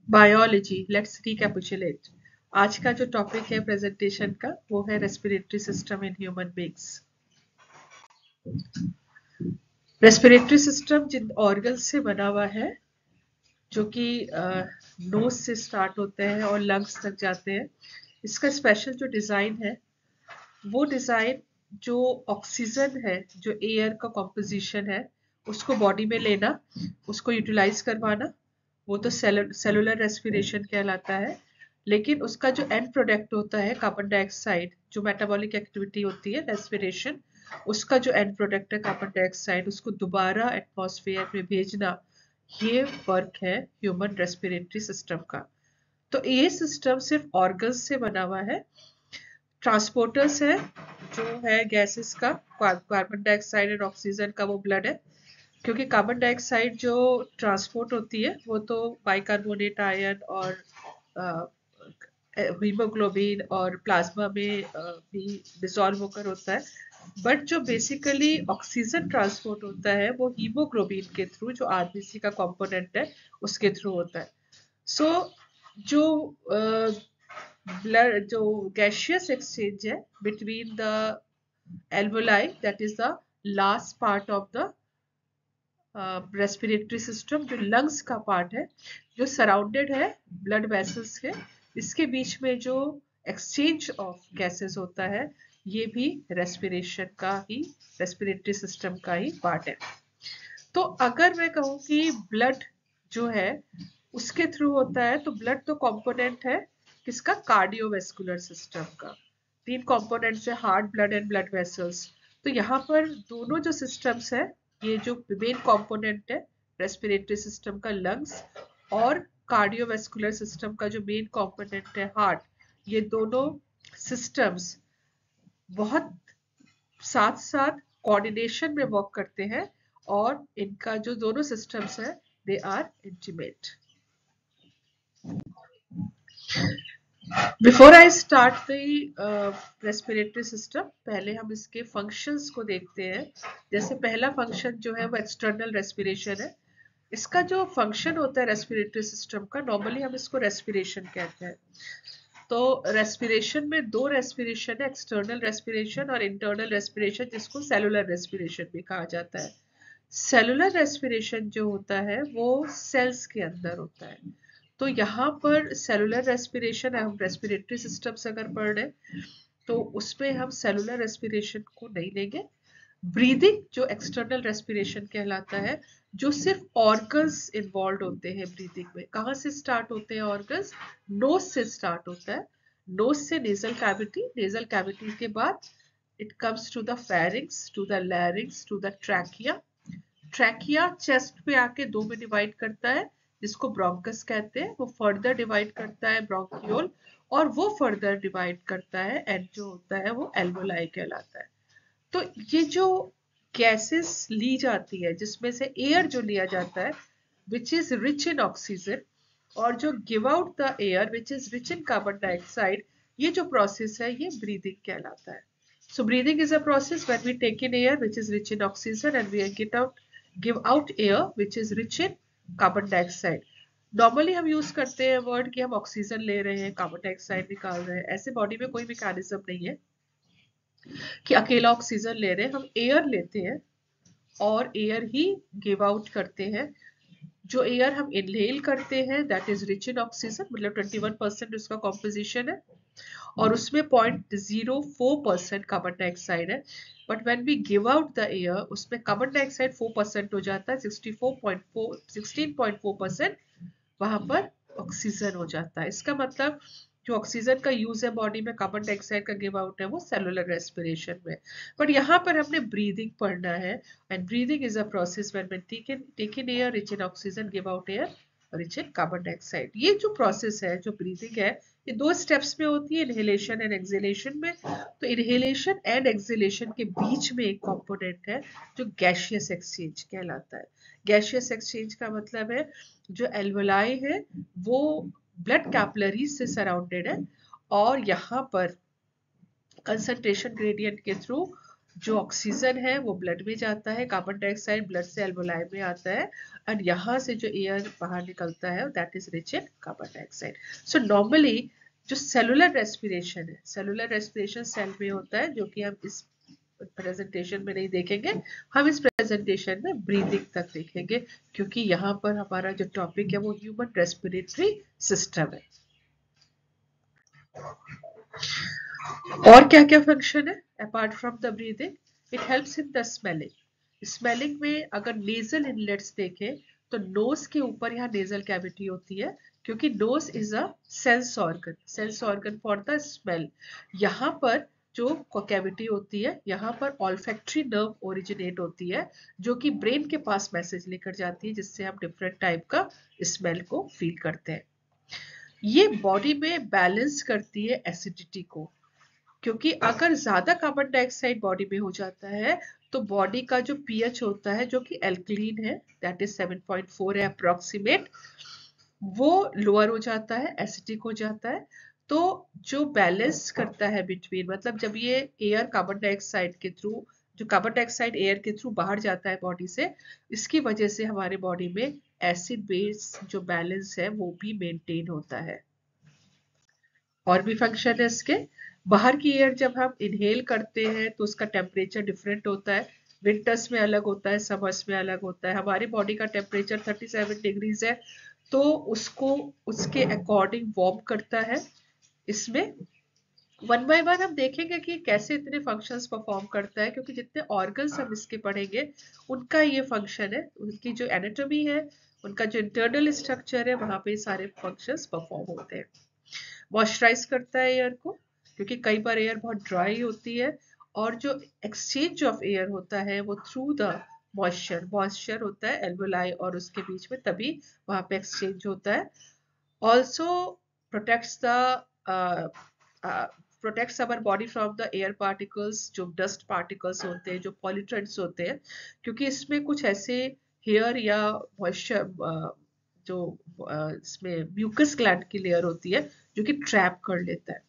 Biology, let's recapitulate. आज का जो टॉपिक है प्रेजेंटेशन का वो है respiratory system in human beings. Respiratory system जिन ऑर्गन्स से बना हुआ है जो कि नोज से स्टार्ट होते हैं और लंग्स तक जाते हैं। इसका स्पेशल जो डिज़ाइन है वो डिज़ाइन जो ऑक्सीजन है, जो एयर का कॉम्पोजिशन है उसको बॉडी में लेना, उसको यूटिलाइज करवाना, वो तो सेलुलर रेस्पिरेशन कहलाता है। लेकिन उसका जो एंड प्रोडक्ट होता है कार्बन डाइऑक्साइड, जो मेटाबॉलिक एक्टिविटी होती है रेस्पिरेशन, उसका जो एंड प्रोडक्ट है कार्बन डाइऑक्साइड, उसको दोबारा एटमॉस्फेयर में भेजना, ये वर्क है ह्यूमन रेस्पिरेटरी सिस्टम का। तो ये सिस्टम सिर्फ ऑर्गन्स से बना हुआ है। ट्रांसपोर्टर्स है जो है गैसेस का, कार्बन डाइऑक्साइड और ऑक्सीजन का वो ब्लड है, क्योंकि कार्बन डाइऑक्साइड जो ट्रांसपोर्ट होती है वो तो बाइकार्बोनेट आयन और हीमोग्लोबिन और प्लाज्मा में भी डिसॉल्व होकर होता है। बट जो बेसिकली ऑक्सीजन ट्रांसपोर्ट होता है वो हीमोग्लोबिन के थ्रू, जो आरबीसी का कंपोनेंट है उसके थ्रू होता है। सो जो ब्लड, जो गैशियस एक्सचेंज है between the alveoli, that is the last part of the respiratory system, जो लंग्स का पार्ट है, जो सराउंडेड है ब्लड वेसल्स के, इसके बीच में जो एक्सचेंज ऑफ गैसेस होता है ये भी रेस्पिरेशन का ही, रेस्पिरेटरी सिस्टम का ही पार्ट है। तो अगर मैं कहूँ कि ब्लड जो है उसके थ्रू होता है, तो ब्लड तो कंपोनेंट है किसका, कार्डियोवैस्कुलर सिस्टम का। तीन कंपोनेंट्स है, heart, blood and blood vessels. तो यहाँ पर दोनों जो सिस्टम्स है, ये जो मेन कंपोनेंट है रेस्पिरेटरी सिस्टम का लंग्स, और कार्डियोवैस्कुलर सिस्टम का जो मेन कंपोनेंट है हार्ट, ये दोनों सिस्टम्स बहुत साथ साथ कोऑर्डिनेशन में वर्क करते हैं, और इनका जो दोनों सिस्टम्स है they are intimate. Before I start the respiratory system, पहले हम इसके फंक्शंस को देखते हैं। जैसे पहला फंक्शन जो है वो एक्सटर्नल रेस्पिरेशन है। इसका जो फंक्शन होता है रेस्पिरेटरी सिस्टम का, नॉर्मली हम इसको रेस्पिरेशन कहते हैं। तो रेस्पिरेशन में दो रेस्पिरेशन है, एक्सटर्नल रेस्पिरेशन और इंटरनल रेस्पिरेशन, जिसको सेलुलर रेस्पिरेशन भी कहा जाता है। सेलुलर रेस्पिरेशन जो होता है वो सेल्स के अंदर होता है। तो यहाँ पर सेलुलर रेस्पिरेशन, हम रेस्पिरेटरी सिस्टम से अगर पढ़ रहे तो उसमें हम सेलुलर रेस्पिरेशन को नहीं लेंगे। ब्रीदिंग जो एक्सटर्नल रेस्पिरेशन कहलाता है, जो सिर्फ ऑर्गन्स इन्वॉल्व होते हैं ब्रीदिंग में। कहाँ से स्टार्ट होते हैं ऑर्गन्स, नोज से स्टार्ट होता है। नोज से नेजल कैविटी, नेजल कैविटी के बाद it comes to the pharynx, to the larynx, to the trachea. Trachea chest पे आके दो में डिवाइड करता है, जिसको ब्रोंकस कहते हैं। वो फर्दर डिवाइड करता है ब्रोंकियोल, और वो फर्दर डिवाइड करता है एंड जो होता है वो एल्वोलाई कहलाता है। तो ये जो गैसेस ली जाती है, जिसमें से एयर जो लिया जाता है which is rich in oxygen, और जो give out the air which is rich in carbon dioxide, ये जो प्रोसेस है ये ब्रीदिंग कहलाता है। So breathing is a process when we take in air which is rich in oxygen and we give out air which is rich in carbon dioxide. Normally हम use करते हैं word कि हम oxygen ले रहे हैं, कार्बन डाइऑक्साइड निकाल रहे हैं। ऐसे बॉडी में कोई मैकेनिज्म नहीं है कि अकेला ऑक्सीजन ले रहे हैं। हम एयर लेते हैं और एयर ही गिव आउट करते हैं। जो एयर हम इनहेल करते हैं that is rich in oxygen, मतलब 21% उसका कॉम्पोजिशन है, और उसमें 0.04% कार्बन डाइऑक्साइड है। But when we give out the air, उसमें कार्बन डाइऑक्साइड 4% हो जाता है, 16.4% वहां पर ऑक्सीजन हो जाता है। इसका मतलब जो ऑक्सीजन का यूज है बॉडी में, कार्बन डाइऑक्साइड का गिव आउट है वो सेलुलर रेस्पिरेशन में। बट यहाँ पर हमने ब्रीदिंग पढ़ना है, and breathing is a process when we take in air rich in oxygen, give out air rich in carbon dioxide. ये जो प्रोसेस है, जो ब्रीदिंग है, ये दो स्टेप्स में होती है, इनहेलेशन एंड एक्सहेलेशन में। तो इनहेलेशन एंड एक्सहेलेशन के बीच में एक कंपोनेंट है जो गैशियस एक्सचेंज कहलाता है। गैशियस एक्सचेंज का मतलब है जो एल्वोलाई है वो ब्लड कैपिलरीज से सराउंडेड है, और यहाँ पर कंसंट्रेशन ग्रेडियंट के थ्रू जो ऑक्सीजन है वो ब्लड में जाता है, कार्बन डाइऑक्साइड ब्लड से एल्वोलाई में आता है, और यहाँ से जो एयर बाहर निकलता है that is rich in carbon dioxide. So normally जो सेलुलर रेस्पिरेशन है, सेलुलर रेस्पिरेशन सेल में होता है, जो कि हम इस प्रेजेंटेशन में नहीं देखेंगे, हम इस प्रेजेंटेशन में ब्रीदिंग तक देखेंगे, क्योंकि यहाँ पर हमारा जो टॉपिक है वो ह्यूमन रेस्पिरेटरी सिस्टम है. और क्या क्या फंक्शन है apart from the breathing? It helps in the smelling. Smelling में अगर नेजल इनलेट्स देखें तो नोज के ऊपर यहाँ नेजल कैविटी होती है, क्योंकि nose is a sense organ for the smell. यहाँ पर जो कैविटी होती है, यहाँ पर ऑल्फैक्टरी नर्व ओरिजिनेट होती है, जो कि ब्रेन के पास मैसेज लेकर जाती है, जिससे हम डिफरेंट टाइप का स्मेल को फील करते हैं. ये बॉडी में बैलेंस करती है एसिडिटी को, क्योंकि अगर ज्यादा कार्बन डाइऑक्साइड बॉडी में हो जाता है तो बॉडी का जो पीएच होता है, जो कि एल्कलीन है, दैट इज 7.4 है अप्रोक्सीमेट, वो लोअर हो जाता है, एसिडिक हो जाता है. तो जो बैलेंस करता है बिटवीन, मतलब जब ये एयर कार्बन डाइऑक्साइड के थ्रू, जो कार्बन डाइऑक्साइड एयर के थ्रू बाहर जाता है बॉडी से, इसकी वजह से हमारे बॉडी में एसिड बेस जो बैलेंस है वो भी मेंटेन होता है. और भी फंक्शन है इसके. बाहर की एयर जब हम इनहेल करते हैं तो उसका टेम्परेचर डिफरेंट होता है, विंटर्स में अलग होता है, समर्स में अलग होता है. हमारी बॉडी का टेम्परेचर 37 डिग्रीज है, तो उसको उसके अकॉर्डिंग वार्म करता है. इसमें वन बाय वन हम देखेंगे कि कैसे इतने फंक्शंस परफॉर्म करता है, क्योंकि जितने ऑर्गन्स हम इसके पढ़ेंगे उनका ये फंक्शन है, उनकी जो एनाटॉमी है, उनका जो इंटरनल स्ट्रक्चर है, वहां पे सारे फंक्शंस परफॉर्म होते हैं. मॉइस्चराइज करता है एयर को, क्योंकि कई बार एयर बहुत ड्राई होती है, और जो एक्सचेंज ऑफ एयर होता है वो थ्रू द मॉइस्चर होता है एल्वोलाई और उसके बीच में, तभी वहां पे एक्सचेंज होता है. Also protects the protects our body from the air particles, जो डस्ट पार्टिकल्स होते हैं, जो पॉल्यूटेंट्स होते हैं, क्योंकि इसमें कुछ ऐसे हेयर या मॉइस्चर जो इसमें म्यूकस ग्लैंड की लेयर होती है जो कि ट्रैप कर लेता है.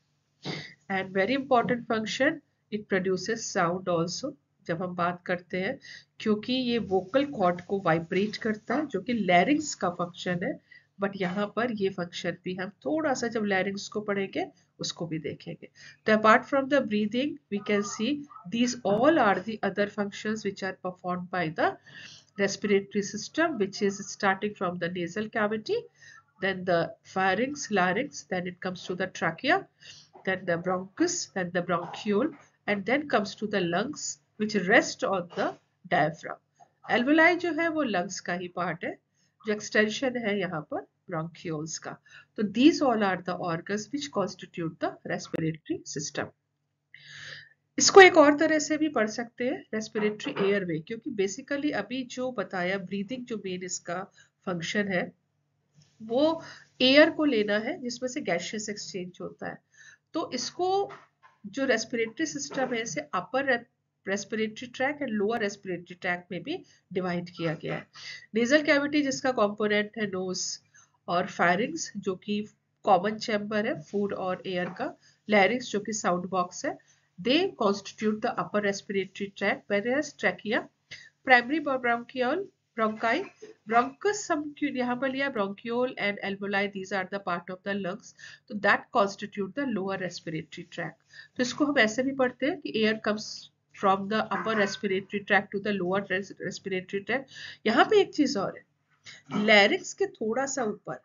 And very important function, it produces sound also, जब हम बात करते हैं, क्योंकि ये वोकल कॉर्ड को वाइब्रेट करता है, जो कि लैरिंग्स का फंक्शन है. बट यहाँ पर ये फंक्शन भी हम थोड़ा सा जब लैरिंग्स को पढ़ेंगे उसको भी देखेंगे. तो apart from the breathing we can see these all are the other functions which are performed by the respiratory system, which is starting from the nasal cavity, then the pharynx, larynx, then it comes to the trachea, then the bronchus, then the bronchiole, and then comes to the lungs, which rest on the diaphragm. Alveoli जो है वो lungs का ही part है, जो extension है यहाँ पर bronchioles का. तो these all are the organs which constitute the respiratory system. इसको एक और तरह से भी पढ़ सकते हैं, रेस्पिरेटरी एयरवे, क्योंकि बेसिकली अभी जो बताया ब्रीदिंग जो मेन इसका फंक्शन है वो एयर को लेना है जिसमें से गैसियस एक्सचेंज होता है. तो इसको जो रेस्पिरेटरी सिस्टम है इसे अपर respiratory track and lower respiratory track में भी डिवाइड किया गया है. नेजल कैविटी जिसका कंपोनेंट है नोज, और फायरिंग्स जो कि कॉमन चैम्बर है फूड और एयर का, लैरिंग्स जो कि साउंड बॉक्स है, they constitute the upper respiratory tract, whereas trachea, primary bronchiole, bronchi, bronchus, some यहाँ पर लिया bronchiole and alveoli, these are the part of the lungs, तो that constitute the lower respiratory tract. तो इसको हम ऐसे भी पढ़ते हैं कि air comes from the upper respiratory tract to the lower respiratory tract. यहाँ पे एक चीज और है, लैरिक्स के थोड़ा सा ऊपर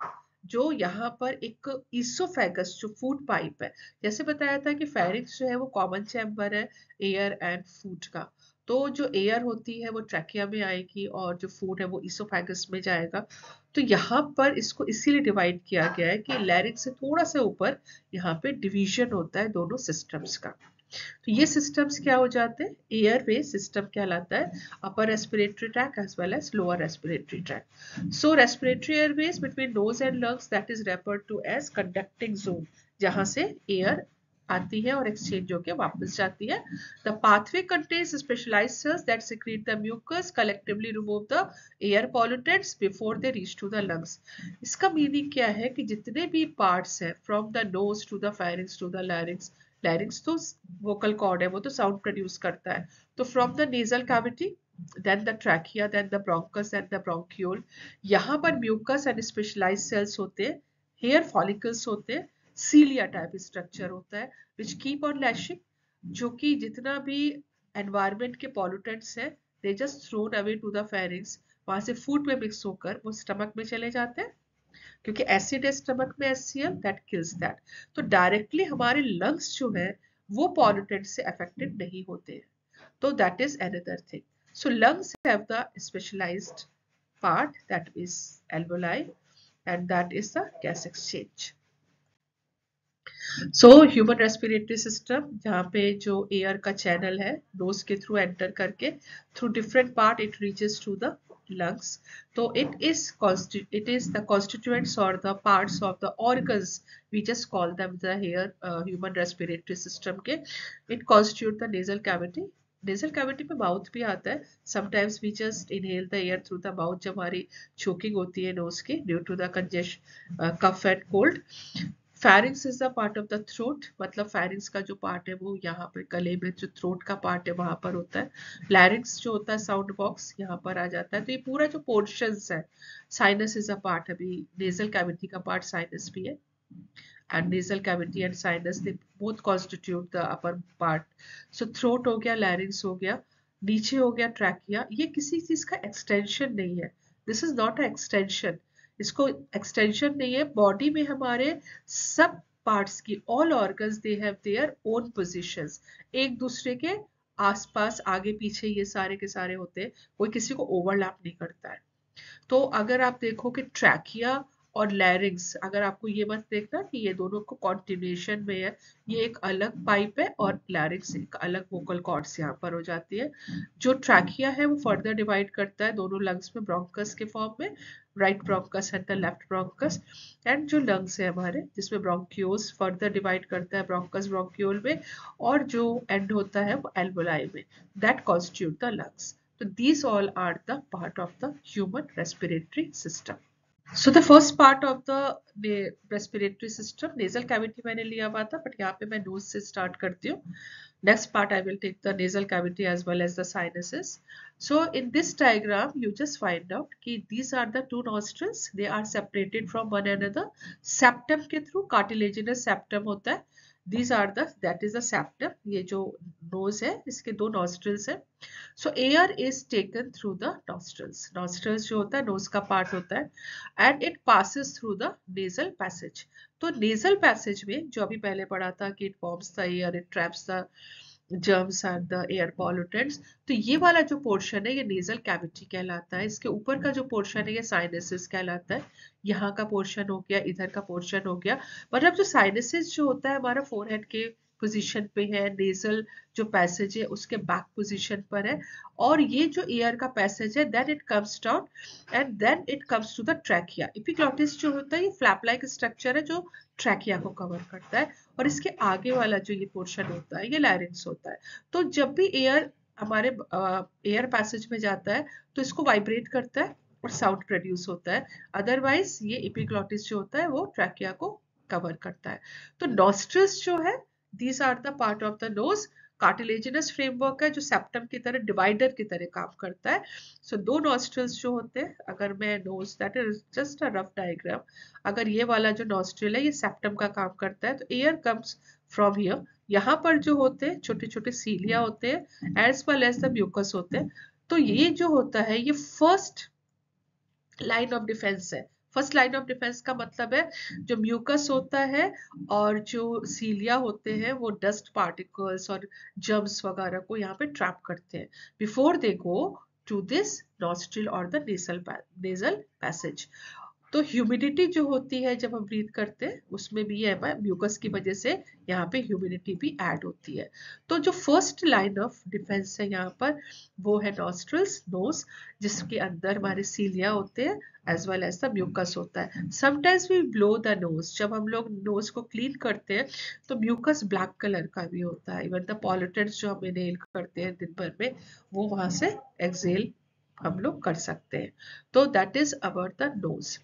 जो यहाँ पर एक इसोफेगस जो फूड पाइप है, जैसे बताया था कि फेरिक्स जो है वो कॉमन चैम्बर है एयर एंड फूड का, तो जो एयर होती है वो ट्रैकिया में आएगी और जो फूड है वो इसोफेगस में जाएगा. तो यहाँ पर इसको इसीलिए डिवाइड किया गया है कि लैरिक्स से थोड़ा सा ऊपर यहाँ पे डिवीजन होता है दोनों सिस्टम्स का. तो ये सिस्टम्स क्या हो जाते हैं, एयरवे सिस्टम कहलाता है, upper respiratory tract as well as lower respiratory tract. So respiratory airways between nose and lungs, that is referred to as conducting zone, जहां से एयर आती है और एक्सचेंज होकर वापस जाती है. The pathway contains specialised cells that secrete the mucus, collectively remove the air pollutants before they reach to the lungs. इसका मीनिंग क्या है कि जितने भी पार्ट्स हैं from the nose to the pharynx to the larynx, larynx तो vocal cord है, वो तो साउंड प्रोड्यूस करता है। तो from the nasal cavity, then the trachea, then the bronchus and the bronchiole, यहाँ पर म्यूकस एंड स्पेशलाइज्ड सेल्स होते हैं, हेयर फॉलिकल्स होते हैं, सीलिया टाइप स्ट्रक्चर होता है विच कीप ऑन लैशिंग, जो कि जितना भी एनवायरमेंट के पॉल्यूटेंट्स है they just thrown away to the pharynx, वहां से फूड में मिक्स होकर वो स्टमक में चले जाते हैं, क्योंकि एसिड है स्टमक में HCl दैट किल्स दैट। तो डायरेक्टली हमारे लंग्स जो है वो पॉल्यूटेंट से अफेक्टेड नहीं होते हैं। तो that is another thing. So lungs have the specialised part that is alveoli and that is the gas exchange. So human respiratory system, जहाँ पे जो एयर का चैनल है नोज के थ्रू एंटर करके through different part it reaches to the lungs. So it is the constituents or the parts of the organs, we just call them the here human respiratory system के. It constitute the nasal cavity. Nasal cavity में mouth भी आता है, sometimes we just inhale the air through the mouth जब हमारी choking होती है nose की due to the congestion cough and cold. Pharynx is the part of the throat, मतलब फेरिंग्स का जो पार्ट है वो यहाँ पे गले में जो थ्रोट का पार्ट है वहां पर होता है. लैरिंग्स जो होता है साउंड बॉक्स यहाँ पर आ जाता है. तो ये पूरा जो पोर्शंस है, साइनस इज अ पार्ट, अभी नेजल कैविटी का पार्ट साइनस भी है, and nasal cavity and sinus they both constitute the upper part. So throat हो गया, larynx हो गया, नीचे हो गया trachea. ये किसी चीज का extension नहीं है, this is not an extension. इसको extension नहीं है. बॉडी में हमारे सब पार्ट्स की all organs they have their own positions, एक दूसरे के आसपास आगे पीछे ये सारे के सारे होते हैं, कोई किसी को ओवरलैप नहीं करता है. तो अगर आप देखो कि ट्रैकिया और लैरिंग्स, अगर आपको ये मत देखना कि ये दोनों को कॉन्टिन्यूशन में है, ये एक अलग पाइप है और लैरिंग्स एक अलग वोकल कॉर्ड्स यहाँ पर हो जाती है. जो ट्रैकिया है वो फर्दर डिवाइड करता है दोनों लंग्स में ब्रोंकस के फॉर्म में, right bronchus and the left bronchus. And जो लंग्स है हमारे जिसमें ब्रोंक्यूल्स फर्दर डिवाइड करता है ब्रोंकस ब्रोंक्यूल में, और जो एंड होता है वो एल्वोलाई में, that constitute the lungs. So these all are the part of the human respiratory system. So the first part of the respiratory system, nasal cavity मैंने लिया हुआ था, but यहाँ पे मैं nose से start करती हूँ. Next part I will take the nasal cavity as well as the sinuses. So in this diagram you just find out कि these are the two nostrils, they are separated from one another. Septum के through cartilaginous septum होता है. These are that is the septum. ये जो nose है इसके दो nostrils है. So air is taken through the nostrils. Nostrils जो होता है nose का part होता है, and it passes through the nasal passage. तो nasal passage में जो अभी पहले पढ़ा था कि it forms the air, it traps the germs and the air pollutants. तो ये वाला जो पोर्शन है ये नेजल कैविटी कहलाता है. इसके ऊपर का जो पोर्शन है ये साइनसेस कहलाता है. यहाँ का पोर्शन हो गया, इधर का पोर्शन हो गया. मतलब जो साइनसेस जो होता है हमारा फोरहेड के पोजीशन पे है, नेजल जो पैसेज है उसके बैक पोजीशन पर है, और ये जो एयर का पैसेज है then it comes down and then it comes to the trachea. Epiglottis जो होता है ये फ्लैप लाइक स्ट्रक्चर है जो ट्रैकिया को कवर करता है, और इसके आगे वाला जो ये पोर्शन होता है ये लैरिंक्स होता है. तो जब भी एयर हमारे एयर पैसेज में जाता है तो इसको वाइब्रेट करता है और साउंड प्रोड्यूस होता है. अदरवाइज ये एपिग्लॉटिस जो होता है वो ट्रैकिया को कवर करता है. तो नॉस्ट्रिल्स जो है these are the part of the nose. Cartilaginous framework है जो सेप्टम की तरह डिवाइडर की तरह काम करता है. सो दो नॉस्ट्रिल्स जो होते हैं, अगर मैं nose that is just a rough diagram, अगर ये वाला जो नॉस्ट्रिल है ये सेप्टम का काम करता है, तो एयर कम्स फ्रॉम हियर. यहाँ पर जो होते हैं छोटे छोटे सीलिया होते हैं as well as the mucus होते हैं. तो ये जो होता है ये फर्स्ट लाइन ऑफ डिफेंस है. फर्स्ट लाइन ऑफ डिफेंस का मतलब है जो म्यूकस होता है और जो सीलिया होते हैं वो डस्ट पार्टिकल्स और जर्म्स वगैरह को यहाँ पे ट्रैप करते हैं before they go to this nostril और द नेजल पैसेज. तो ह्यूमिडिटी जो होती है जब हम ब्रीथ करते हैं उसमें भी है म्यूकस की वजह से यहाँ पे ह्यूमिडिटी भी ऐड होती है. तो जो फर्स्ट लाइन ऑफ डिफेंस है यहाँ पर वो है नॉस्ट्रिल्स, नोज, जिसके अंदर हमारे सीलिया होते हैं as well as the mucus होता है. Sometimes we blow the nose, जब हम लोग नोज को क्लीन करते हैं तो म्यूकस ब्लैक कलर का भी होता है. इवन द पॉल्यूटेंट्स जो हम इनहेल करते हैं दिन भर में वो वहां से एक्सहेल हम लोग कर सकते हैं. तो that is about the nose.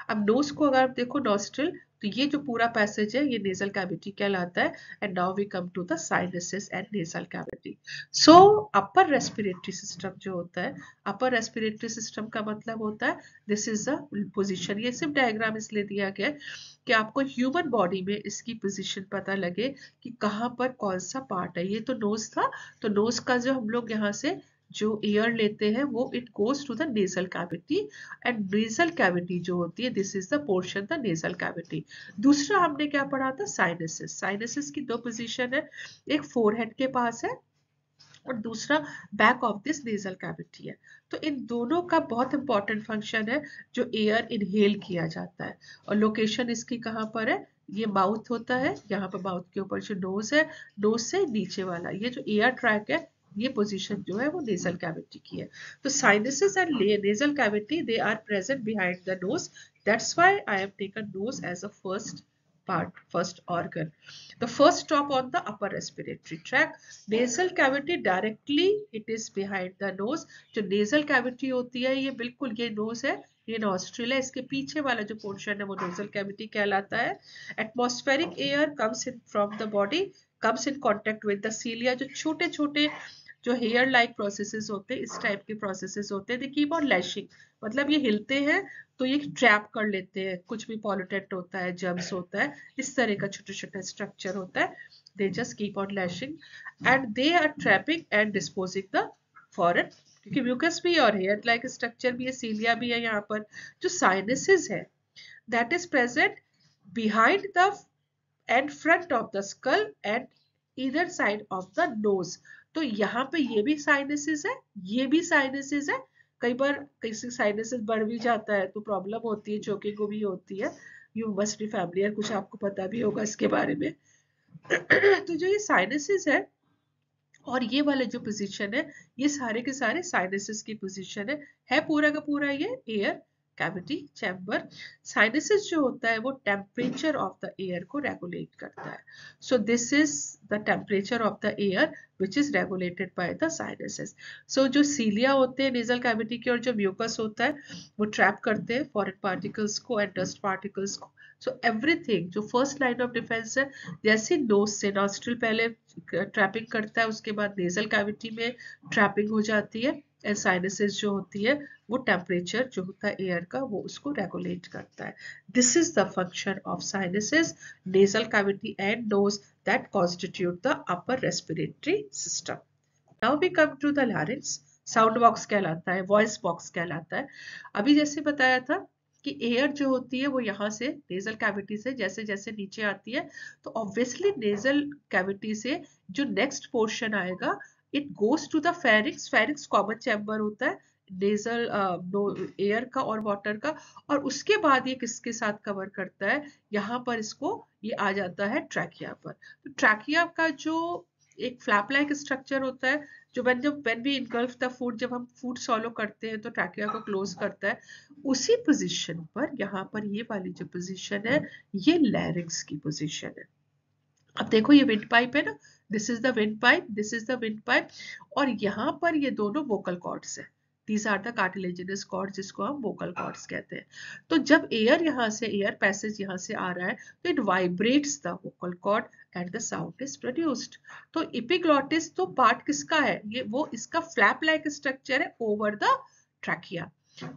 अब नोज को अगर आप देखो नॉस्ट्रिल तो ये जो पूरा पैसेज है ये नेजल कैविटी कहलाता है। And now we come to the sinuses and nasal cavity. So upper respiratory system जो होता है, अपर रेस्पिरेटरी सिस्टम का मतलब होता है दिस इज द पोजीशन। ये सिर्फ डायग्राम इसलिए दिया गया है कि आपको ह्यूमन बॉडी में इसकी पोजीशन पता लगे कि कहाँ पर कौन सा पार्ट है। ये तो नोज था, तो नोज का जो हम लोग यहाँ से जो एयर लेते हैं वो it goes to the nasal cavity, and nasal cavity जो होती है this is the portion the nasal cavity. दूसरा हमने क्या पढ़ा था, साइनसेस। साइनसेस की दो पोजीशन है, एक फोरहेड के पास है और दूसरा back of this nasal cavity है। तो इन दोनों का बहुत इंपॉर्टेंट फंक्शन है जो एयर इनहेल किया जाता है। और लोकेशन इसकी कहाँ पर है, ये माउथ होता है, यहाँ पर माउथ के ऊपर जो नोज है, नोज से नीचे वाला ये जो एयर ट्रैक है, ये पोजीशन जो है वो नेजल कैविटी की है। तो sinuses and nasal cavity they are present behind the nose, that's why I have taken nose as a first part, first organ. The first stop on the upper respiratory tract. Nasal cavity directly it is behind the nose. जो nasal cavity होती है ये बिल्कुल ये nose है, ये nostril है, इसके पीछे वाला जो portion है वो nasal cavity कहलाता है। Atmospheric air comes in from the body, comes in contact with the cilia। जो छोटे छोटे जो हेयर लाइक प्रोसेसेस होते हैं, इस टाइप के प्रोसेसेस होते हैं, दे कीप ऑन लैशिंग, मतलब ये हिलते हैं तो ये ट्रैप कर लेते हैं, कुछ भी पॉलिटेंट होता है, जर्म्स होता है, इस तरह का छोटा छोटा स्ट्रक्चर होता है। They just keep on lashing and they are trapping and disposing the foreign, क्योंकि म्यूकस भी और हेयर लाइक स्ट्रक्चर भी है, सीलिया भी है यहाँ पर। जो साइनसेस है that is present behind the end front of the skull and either side of the nose. तो यहाँ पे ये भी साइनसेस है, ये भी साइनसेस है। कई बार किसी साइनसेस बढ़ भी जाता है तो प्रॉब्लम होती है, चोकिंग को भी होती है। यू मस्ट बी फैमिलियर, कुछ आपको पता भी होगा इसके बारे में। तो जो ये साइनसेस है और ये वाले जो पोजीशन है, ये सारे के सारे साइनसेस की पोजीशन है पूरा का पूरा ये एयर कैविटी चैम्बर। साइनसेस जो होता है वो टेम्परेचर ऑफ द एयर को रेगुलेट करता है। So this is the temperature of the air which is regulated by the sinuses. So जो सीलिया होते हैं नेजल कैविटी के और जो म्यूकस होता है वो ट्रैप करते हैं फॉरेन पार्टिकल्स को एंड डस्ट पार्टिकल्स को। सो एवरीथिंग जो फर्स्ट लाइन ऑफ डिफेंस है, जैसे नोज से नॉस्ट्रिल पहले ट्रैपिंग करता है, उसके बाद नेजल कैविटी में ट्रैपिंग हो जाती है, एंड साइनसेस जो होती है वो टेम्परेचर जो होता है एयर का वो उसको रेगुलेट करता है। This is the function of sinuses, nasal cavity and nose that constitute the upper respiratory system. Now we come to the larynx. Sound box कहलाता है, वॉइस बॉक्स कहलाता है। अभी जैसे बताया था कि एयर जो होती है वो यहाँ से नेजल कैविटी से जैसे जैसे नीचे आती है, तो ऑब्वियसली नेजल कैविटी से जो नेक्स्ट पोर्शन आएगा it goes to the pharynx. Pharynx common chamber होता है नेजल एयर का और वाटर का, और उसके बाद ये किसके साथ कवर करता है, यहाँ पर इसको ये आ जाता है ट्रैकिया पर। तो ट्रैकिया का जो एक फ्लैप लाइक स्ट्रक्चर होता है, जो when we engulf the food, जब हम फूड सॉलो करते हैं तो ट्रैकिया को क्लोज करता है, उसी पोजीशन पर यहाँ पर ये वाली जो पोजीशन है ये लैरिंक्स की पोजीशन है। अब देखो ये विंड पाइप है ना, this is the wind pipe, this is the wind pipe, और यहाँ पर ये दोनों वोकल कॉर्ड्स है। These are the cartilaginous cords जिसको हम vocal cords कहते हैं। तो जब एयर यहाँ से एयर पैसेज यहाँ से आ रहा है तो it vibrates the vocal cord and the sound is produced। तो epiglottis तो पार्ट किसका है, ये वो इसका फ्लैप लाइक स्ट्रक्चर है ओवर द ट्रैकिया।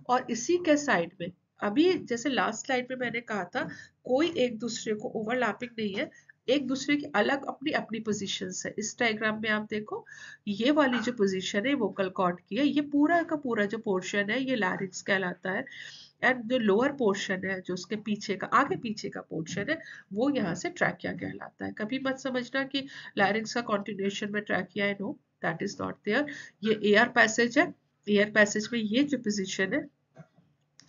और इसी के साइड में अभी जैसे लास्ट स्लाइड में मैंने कहा था कोई एक दूसरे को ओवरलैपिंग नहीं है, एक दूसरे की अलग अपनी अपनी पोजीशंस है। इस डायग्राम में आप देखो ये वाली जो पोजीशन है वोकल कॉर्ड की है, ये पूरा का पूरा जो पोर्शन है ये लैरिंक्स कहलाता है, एंड जो लोअर पोर्शन है जो उसके पीछे का आगे पीछे का पोर्शन है वो यहाँ से ट्रैकिया कहलाता है। कभी मत समझना कि लैरिंक्स का कॉन्टिन्यूएशन में ट्रैकिया है, no that is not there. ये एयर पैसेज है, एयर पैसेज में ये जो पोजीशन है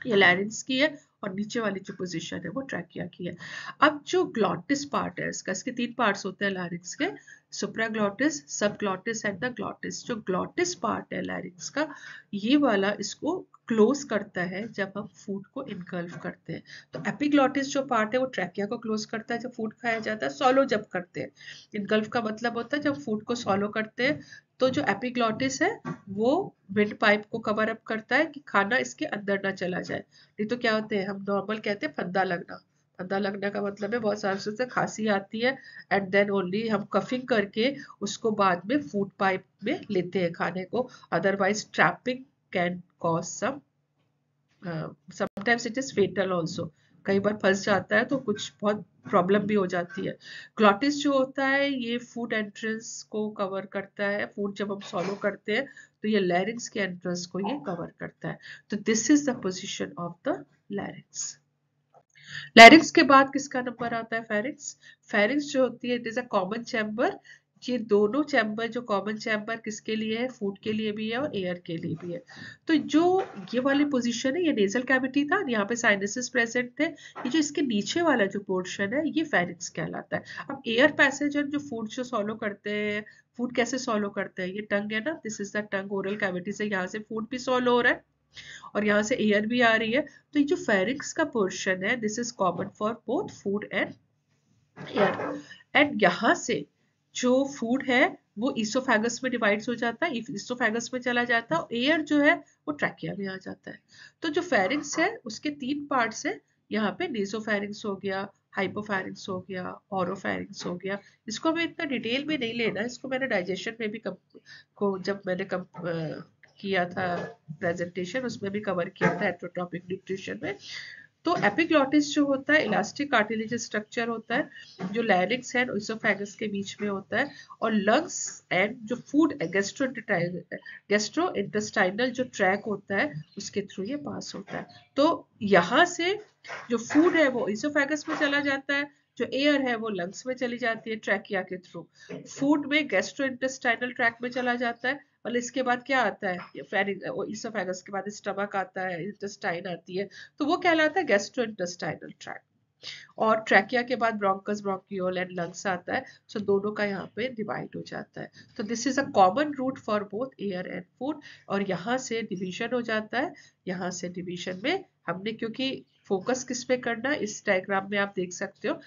ये लैरिंक्स की है और नीचे वाली जो पोजीशन है वो ट्रैकिया की है। अब जो ग्लॉटिस पार्ट है इसका, इसके तीन पार्ट्स होते हैं लैरिंक्स के, सुप्राग्लॉटिस, सबग्लॉटिस एंड द ग्लॉटिस। जो ग्लॉटिस पार्ट है लैरिंक्स का ये वाला इसको क्लोज करता है जब हम फूड को इनगल्फ करते हैं। तो एपिग्लॉटिस जो पार्ट है वो ट्रैकिया को क्लोज करता है जब फूड खाया जाता है, सॉलो जब करते हैं। इनगल्फ का मतलब होता है जब फूड को सॉलो करते हैं। तो जो एपिग्लॉटिस है वो विंड पाइप को कवर अप करता है कि खाना इसके अंदर ना चला जाए, नहीं तो क्या होते हैं हम नॉर्मल कहते हैं फंदा लगना, अंधा लगने का मतलब है बहुत सारे से खांसी आती है एंड देन ओनली हम कफिंग करके उसको बाद में फूड पाइप में लेते हैं खाने को, otherwise trapping can cause some, sometimes it is fatal also, कई बार फंस जाता है तो कुछ बहुत प्रॉब्लम भी हो जाती है। ग्लॉटिस जो होता है ये फूड एंट्रेंस को कवर करता है, फूड जब हम सॉलो करते हैं तो ये लैरिंग्स के एंट्रेंस को ये कवर करता है। तो this is the position of the larynx. लैरिंग्स के बाद किसका नंबर आता है? फेरिंग्स। फेरिंग्स जो होती है it is a common chamber. ये दोनों चैम्बर जो कॉमन चैम्बर किसके लिए है? फूड के लिए भी है और एयर के लिए भी है। तो जो ये वाली पोजीशन है ये नेजल कैविटी था, यहाँ पे साइनसेस प्रेजेंट थे। ये जो इसके नीचे वाला जो पोर्शन है ये फेरिंग्स कहलाता है। अब एयर पैसेंजर जो फूड जो सॉलो करते हैं, फूड कैसे सॉलो करते हैं? ये टंग है ना, this is the tongue, oral cavity से यहाँ से फूड भी सॉलो हो रहा है और यहाँ से एयर भी आ रही है। तो ये जो फेरिंग्स का पोर्शन है this is common for both food and air. And यहाँ से जो फूड है वो इसोफेगस में डिवाइड्स हो जाता है, इसोफेगस में चला जाता है, और एयर जो है वो ट्रैकिया में आ जाता है। तो जो फेरिंग्स है उसके 3 पार्ट्स है, यहाँ पे नेसोफेरिंग्स हो गया, हाइपोफेरिंग्स हो गया, ऑरोफेरिंग्स हो गया। इसको हमें इतना डिटेल में नहीं लेना, इसको मैंने डाइजेशन में भी जब मैंने किया था प्रेजेंटेशन उसमें भी कवर किया था एट्रोटॉपिक न्यूट्रिशन में। तो एपिग्लॉटिस जो होता है इलास्टिक कार्टिलेज स्ट्रक्चर होता है जो लैरिंग्स एंड इसोफेगस के बीच में होता है, और लंग्स एंड जो फूड गैस्ट्रो इंटेस्टाइनल जो ट्रैक होता है उसके थ्रू ये पास होता है। तो यहाँ से जो फूड है वो इसोफेगस में चला जाता है, जो एयर है वो लंग्स में चली जाती है ट्रैकिया के थ्रू, फूड में गैस्ट्रो इंटेस्टाइनल ट्रैक में चला जाता है, और इसके बाद क्या आता है? इसोफेगस के बाद स्टमक आता है, इंटेस्टाइन आती है, तो वो कहलाता है गैस्ट्रो इंटेस्टाइनल ट्रैक। और ट्रैकिया के बाद ब्रोंकस, ब्रोंकियोल एंड लंग्स आता है। सो दोनों का यहाँ पे डिवाइड हो जाता है। तो this is a common route for both air and food, और यहाँ से डिवीजन हो जाता है। यहाँ से डिवीजन में हमने क्योंकि फोकस किस पे करना है, इस डायग्राम में आप देख सकते हो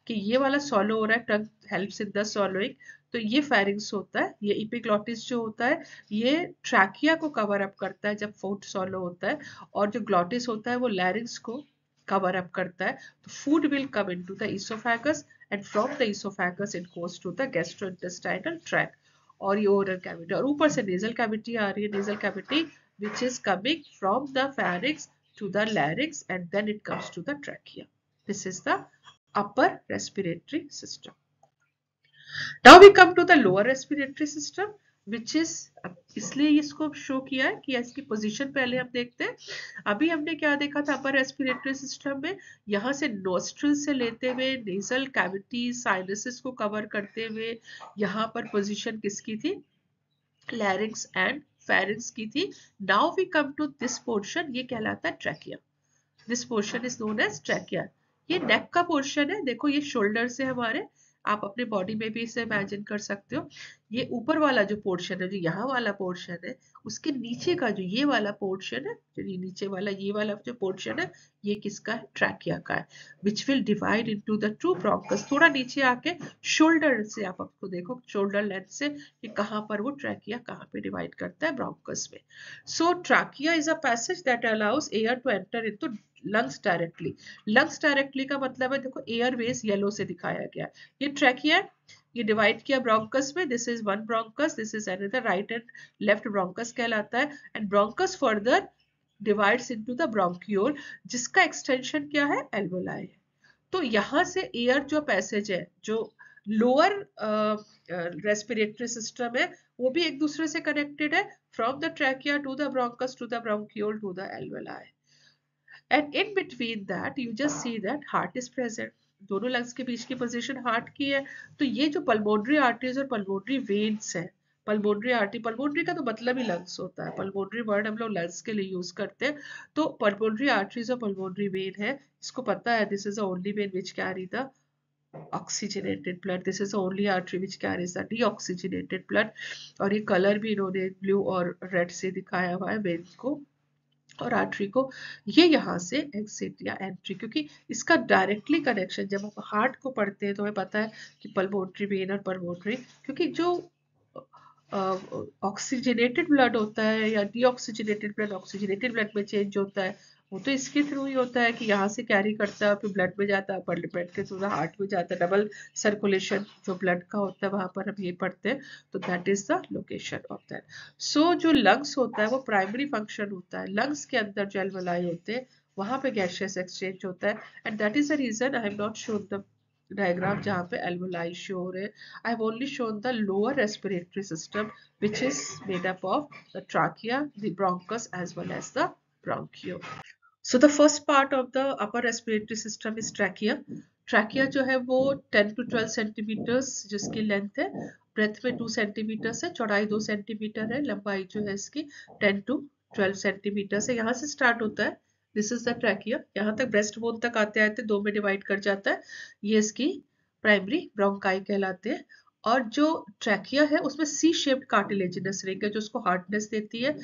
कि ये वाला सॉलो हो रहा है, टंग हेल्प्स इन द सॉलोइंग, तो ये फेरिंग्स होता है। ये एपिग्लॉटिस जो होता है ये ट्रैकिया को कवर अप करता है जब फूड सॉलो होता है, और जो ग्लॉटिस होता है वो लैरिंग्स को कवर अप करता है। तो food will come into the oesophagus and from the oesophagus it goes to the gastrointestinal tract, और ये ओरल कैविटी, और ऊपर से नेजल कैविटी आ रही है, nasal cavity which is coming from the pharynx to the larynx and then it comes to the trachea. This is the upper respiratory system. Now we come to the lower respiratory system which is, इसलिए इसको show किया है कि इसकी position पहले हम देखते हैं। अभी हमने क्या देखा था अपर रेस्पिरेटरी सिस्टम में, यहाँ से नोस्ट्रिल से लेते हुए नेजल कैविटी साइनसेस को कवर करते हुए यहाँ पर पोजीशन किसकी थी? लैरिंग्स एंड फेरिंग्स की थी। Now we come to this portion, ये कहलाता है trachea. This portion is known as trachea. ये नेक का पोर्शन है, देखो ये शोल्डर से हमारे, आप अपने बॉडी में भी इसे इमेजिन कर सकते हो। ये ऊपर वाला जो पोर्शन है, जो यहाँ वाला पोर्शन है, उसके नीचे का जो ये वाला पोर्शन है, जो ये नीचे वाला ये वाला जो पोर्शन है, ये किसका है? ट्रैकिया का है, which will divide into the two bronchus. थोड़ा नीचे आके शोल्डर से आप आपको देखो, शोल्डर लेंथ से कि कहाँ पर वो ट्रैकिया कहाँ पे डिवाइड करता है? ब्रोंकस में। So trachea is a passage that allows air to enter into lungs directly. Lungs directly का मतलब है, देखो एयरवेज येलो से दिखाया गया है। ये ट्रैकिया है, ये डिवाइड किया ब्रोंकस में, this is one bronchus, this is another, right and left bronchus कहलाता है। And bronchus further divides into the bronchiole जिसका एक्सटेंशन क्या है? एल्वोलाई है। तो यहाँ से एयर जो पैसेज है, जो लोअर रेस्पिरेटरी सिस्टम है, वो भी एक दूसरे से कनेक्टेड है, from the trachea to the bronchus to the bronchiole to the alveoli, and in between that you just see that heart is present. दोनों लंग्स के बीच की पोजीशन हार्ट की है। तो ये जो पल्मोनरी आर्टरीज और पल्मोनरी वेन्स है, पल्मोनरी आर्टरी, पल्मोनरी का तो मतलब ही लंग्स होता है, पल्मोनरी वर्ड हम लोग लंग्स के लिए यूज करते हैं। तो पल्मोनरी आर्टरीज और पल्मोनरी वेन है, इसको पता है this is the only when which carry the oxygenated blood, this is the only artery which carries the deoxygenated blood। और ये कलर भी इन्होंने ब्लू और रेड से दिखाया हुआ है वेन को और आर्टरी को। ये यहाँ से एग्जिट या एंट्री, क्योंकि इसका डायरेक्टली कनेक्शन जब हम हार्ट को पढ़ते हैं तो हमें पता है कि पल्मोनरी वेन और पल्मोनरी, क्योंकि जो ऑक्सीजनेटेड ब्लड होता है या डीऑक्सीजनेटेड ब्लड ऑक्सीजनेटेड ब्लड में चेंज होता है, वो तो इसके थ्रू ही होता है कि यहाँ से कैरी करता है, फिर ब्लड में जाता है, ब्लड के थ्रू हार्ट में जाता है, डबल सर्कुलेशन जो ब्लड का होता है वहां पर हम ये पढ़ते हैं, तो that is the location of that. So जो लंग्स होता है वो प्राइमरी फंक्शन होता है, लंग्स के अंदर जो एल्वोलाई होते हैं वहां पे गैसियस एक्सचेंज होता है, and that is the reason I have not shown the diagram जहाँ पे एल्वोलाई शो हो रहे हैं। I have only shown the lower respiratory system which is made up of the trachea, the bronchus as well as the bronchiole. So the first part of the upper respiratory system is trachea. Trachea जो है वो 10 to 12 centimetres जिसकी length है, breath में 2 centimetres है, चौड़ाई 2 centimetre है, लंबाई जो है इसकी 10 to 12 सेंटीमीटर्स है। यहाँ से स्टार्ट होता है, दिस इज द ट्रैकिया, यहाँ तक ब्रेस्ट बोन तक आते आते दो में डिवाइड कर जाता है, ये इसकी प्राइमरी ब्रोंकाई कहलाते हैं। और जो ट्रैकिया है उसमें सी शेप्ड कार्टिलेजिनस रिंग है जो उसको हार्डनेस देती है,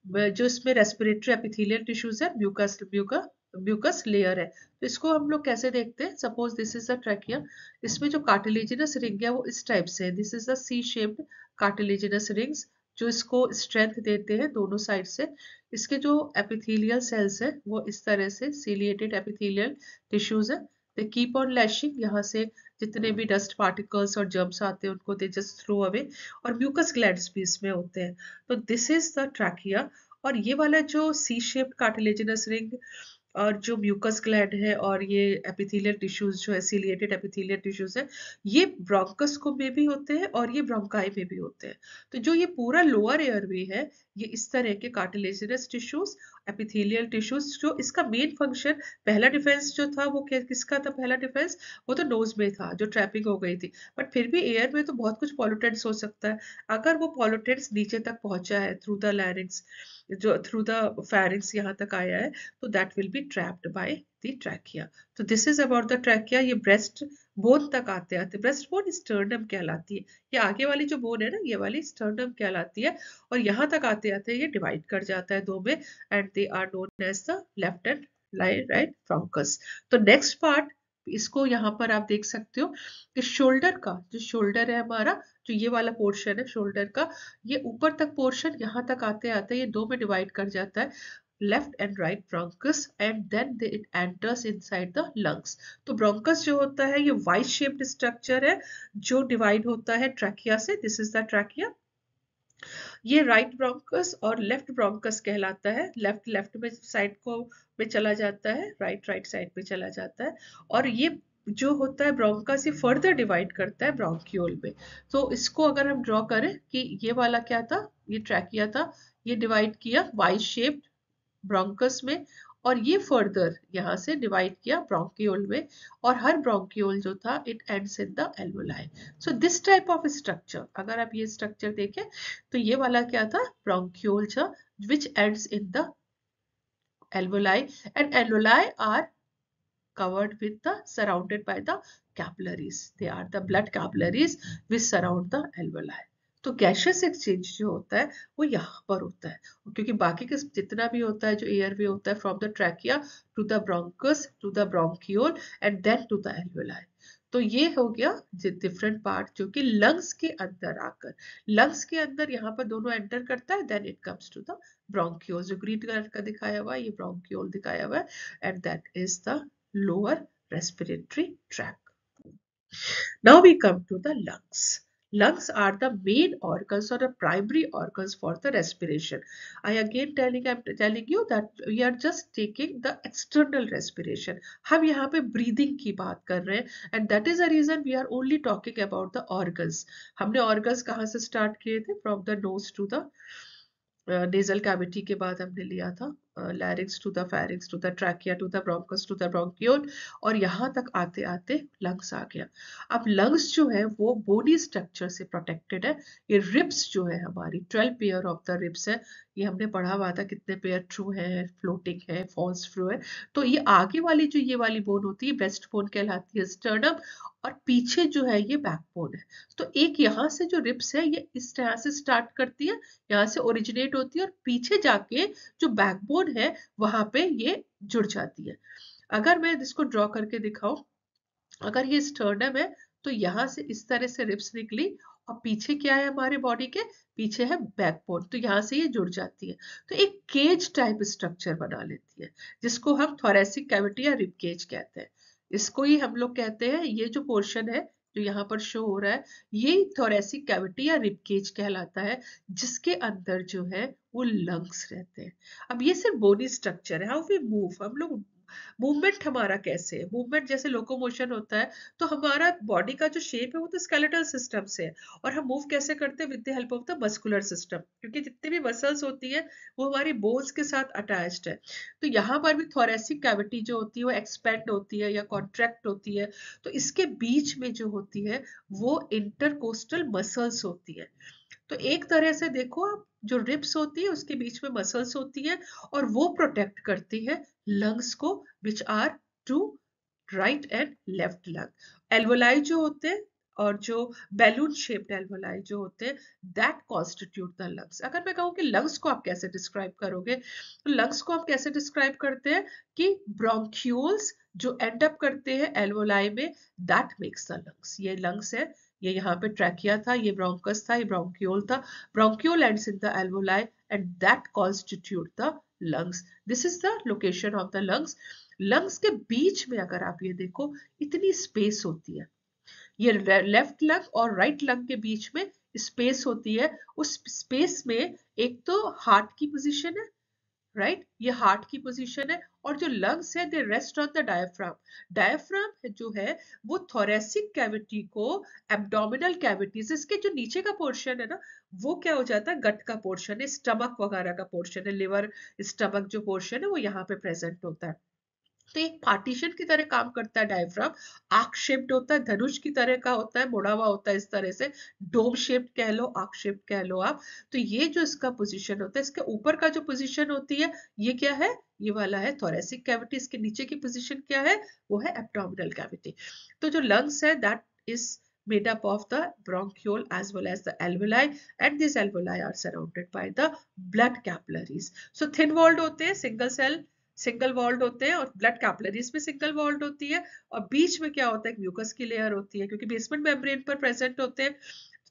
जो इसमें रेस्पिरेटरी एपिथेलियल टिश्यूज है, म्यूकस लेयर है। तो इसको हम लोग कैसे देखते हैं, suppose this is the trachea, इसमें जो कार्टिलेजिनस रिंग है वो इस टाइप से है, this is the C shaped cartilaginous rings जो इसको स्ट्रेंथ देते हैं दोनों साइड से। इसके जो एपिथेलियल सेल्स है वो इस तरह से सीलिएटेड एपिथेलियल टिश्यूज है, दे कीप ऑन लैशिंग, यहाँ से जितने भी डस्ट पार्टिकल्स और जर्म्स आते हैं उनको दे जस्ट थ्रो अवे, और म्यूकस ग्लैंड्स भी इसमें होते हैं। तो दिस इज द ट्रैकिया। और ये वाला जो सी शेप्ड कार्टिलेजिनस रिंग और जो म्यूकस ग्लैंड है और ये एपिथेलियल टिश्यूज जो है सीलिएटेड एपिथेलियल टिश्यूज है, ये ब्रोंकस को में भी होते हैं और ये ब्रोंकाई में भी होते हैं। तो जो ये पूरा लोअर एयरवे है ये इस तरह के कार्टिलेजिनस टिश्यूज, एपिथेलियल टिश्यूज, जो इसका मेन फंक्शन, पहला डिफेंस जो था वो किसका था, पहला डिफेंस वो तो नोज में था जो ट्रैपिंग हो गई थी, बट फिर भी एयर में तो बहुत कुछ पॉल्यूटेंट्स हो सकता है, अगर वो पॉल्यूटेंट्स नीचे तक पहुंचा है थ्रू द लैरिंग्स, जो थ्रू द फेरिंग्स यहाँ तक आया है, तो that will be trapped by the trachea. तो this is about the trachea. ये ब्रेस्ट बोन तक आते आते, ब्रेस्ट बोन स्टर्नम कहलाती है, ये आगे वाली जो बोन है ना ये वाली स्टर्नम कहलाती है, और यहाँ तक आते आते ये डिवाइड कर जाता है दो में, and they are known as the left and right bronchus. तो नेक्स्ट पार्ट, इसको यहाँ पर आप देख सकते हो कि शोल्डर का जो शोल्डर है हमारा, जो ये वाला पोर्शन है शोल्डर का, ये ऊपर तक पोर्शन यहाँ तक आते आते ये दो में डिवाइड कर जाता है, left and right bronchus, and then it enters inside the lungs. तो ब्रोंकस जो होता है ये वाइट शेप्ड स्ट्रक्चर है जो डिवाइड होता है ट्रैकिया से, दिस इज द ट्रैकिया। ये राइट ब्रोंकस और लेफ्ट ब्रोंकस कहलाता है, लेफ्ट लेफ्ट में साइड को में चला जाता है, राइट राइट साइड में चला जाता है, और ये जो होता है ब्रोंकस ये फर्दर डिवाइड करता है ब्रोंकियोल में। तो इसको अगर हम ड्रॉ करें कि ये वाला क्या था, ये ट्रैकिया था, ये डिवाइड किया वाई शेप्ड ब्रोंकस में, और ये फर्दर यहाँ से डिवाइड किया ब्रोंकियोल में, और हर ब्रोंकियोल जो था it ends in the alveoli. So this type of structure, अगर आप ये स्ट्रक्चर देखें तो ये वाला क्या था, ब्रोंकियोल था विच ends in the alveoli, and alveoli are covered with the surrounded by the capillaries, they are the blood capillaries which surround the alveoli। तो गैशियस एक्सचेंज जो होता है वो यहाँ पर होता है, क्योंकि बाकी का जितना भी होता है जो एयरवे होता है from the trachea to the bronchus to the bronchiole and then to the alveoli. तो ये हो गया डिफरेंट पार्ट जो कि लंग्स के अंदर आकर, लंग्स के अंदर यहाँ पर दोनों एंटर करता है, then it comes to the bronchiole, जो ग्रीन कलर का दिखाया हुआ है ये ब्रोंकियोल दिखाया हुआ है, and that is the lower respiratory tract. Now we come to the lungs. Lungs are the main organs or the primary organs for the respiration. I'm telling you that we are just taking the external respiration. हम यहाँ पे breathing की बात कर रहे हैं, and that is the reason we are only talking about the organs. हमने organs कहाँ से start किए थे? From the nose to the nasal cavity के बाद हमने लिया था larynx to the pharynx to the trachea to the bronchus to the bronchiole, और यहाँ तक आते आते lungs आ गया। अब lungs जो है वो bony structure से protected है, ये ribs जो है हमारी 12 pair of the ribs है, ये हमने पढ़ा हुआ था कितने पेयर ट्रू है, फ्लोटिंग है, फॉल्स फ्लो है। तो ये आगे वाली जो ये वाली बोन होती है ब्रेस्ट बोन कहलाती है स्टर्नम, और पीछे जो है ये बैक बोन है। तो एक यहाँ से जो रिब्स है ये इस तरह से स्टार्ट करती है, यहाँ से ओरिजिनेट होती है, और पीछे जाके जो बैकबोन है वहां पे ये जुड़ जाती है। अगर मैं इसको ड्रॉ करके दिखाऊं, अगर ये स्टर्नम है तो यहाँ से इस तरह से रिब्स निकली और पीछे क्या है हमारे बॉडी के, पीछे है बैकबोन, तो यहाँ से ये जुड़ जाती है, तो एक केज टाइप स्ट्रक्चर बना लेती है, जिसको हम थोरेसिक कैविटी या रिब केज कहते हैं। इसको ही हम लोग कहते हैं, ये जो पोर्शन है जो यहाँ पर शो हो रहा है, ये थोरेसिक कैविटी या रिब केज कहलाता है, जिसके अंदर जो है वो लंग्स रहते हैं। अब ये सिर्फ बोनी स्ट्रक्चर है। हाउ वी मूव, हम लोग मूवमेंट हमारा कैसे है, मूवमेंट जैसे लोकोमोशन होता है, तो हमारा बॉडी का जो शेप है वो तो स्केलेटल सिस्टम से है, और हम मूव कैसे करते हैं, with the help of the muscular system, क्योंकि जितनी भी मसल्स होती है वो हमारी बोन्स के साथ अटैच्ड है। तो यहाँ पर भी थोरेसिक कैविटी जो होती है वो एक्सपेंड होती है या कॉन्ट्रैक्ट होती है, तो इसके बीच में जो होती है वो इंटरकोस्टल मसल्स होती है। तो एक तरह से देखो आप, जो रिब्स होती है उसके बीच में मसल्स होती है, और वो प्रोटेक्ट करती है लंग्स को, which are two right and left lung. Alveoli जो होते हैं, और जो बैलून शेप्ड एल्वोलाई जो होते हैं, दैट कॉन्स्टिट्यूट द लंग्स। अगर मैं कहूँ कि लंग्स को आप कैसे डिस्क्राइब करोगे, तो लंग्स को हम कैसे डिस्क्राइब करते हैं कि ब्रोंक्यूल्स जो एंड अप करते हैं एल्वोलाई में, दैट मेक्स द लंग्स। ये लंग्स है, ये यहाँ पे ट्रैकिया था, ये ब्रोंकस था, ये ब्रोंक्यूल था, bronchiole ends in the alveoli and that constitute the lungs. This is the location of the lungs. Lungs के बीच में अगर आप ये देखो, इतनी स्पेस होती है, ये लेफ्ट लंग और राइट लंग के बीच में स्पेस होती है। उस स्पेस में एक तो हार्ट की पोजीशन है, राइट, ये हार्ट की पोजीशन है, और जो लंग्स है they rest on the diaphragm. Diaphragm जो है वो थोरेसिक कैविटी को, एब्डोमिनल कैविटीज, इसके जो नीचे का पोर्शन है ना, वो क्या हो जाता है, गट का पोर्शन है, स्टमक वगैरह का पोर्शन है, लिवर स्टमक जो पोर्शन है वो यहाँ पे प्रेजेंट होता है। तो एक पार्टीशन की तरह काम करता है डायफ्राम, आर्क शेप्ड होता है, धनुष की तरह का होता है, मुड़ा हुआ होता है इस तरह से, डोम शेप्ड कह लो, आर्क शेप्ड कह लो आप। तो ये जो इसका पोजीशन होता है, इसके ऊपर का जो पोजीशन होती है, ये क्या है, ये वाला है थोरेसिक कैविटी। इसके नीचे की पोजीशन क्या है, वो है एब्डोमिनल कैविटी। तो जो लंग्स है that is made up of the bronchiole as well as the alveoli, and these alveoli are surrounded by the blood capillaries. So thin walled होते हैं, सिंगल वॉल्ड होते हैं, और ब्लड कैपिलरीज भी single walled होती है, और बीच में क्या होता है, म्यूकस की लेयर होती है, क्योंकि बेसमेंट मेम्ब्रेन पर प्रेजेंट होते हैं।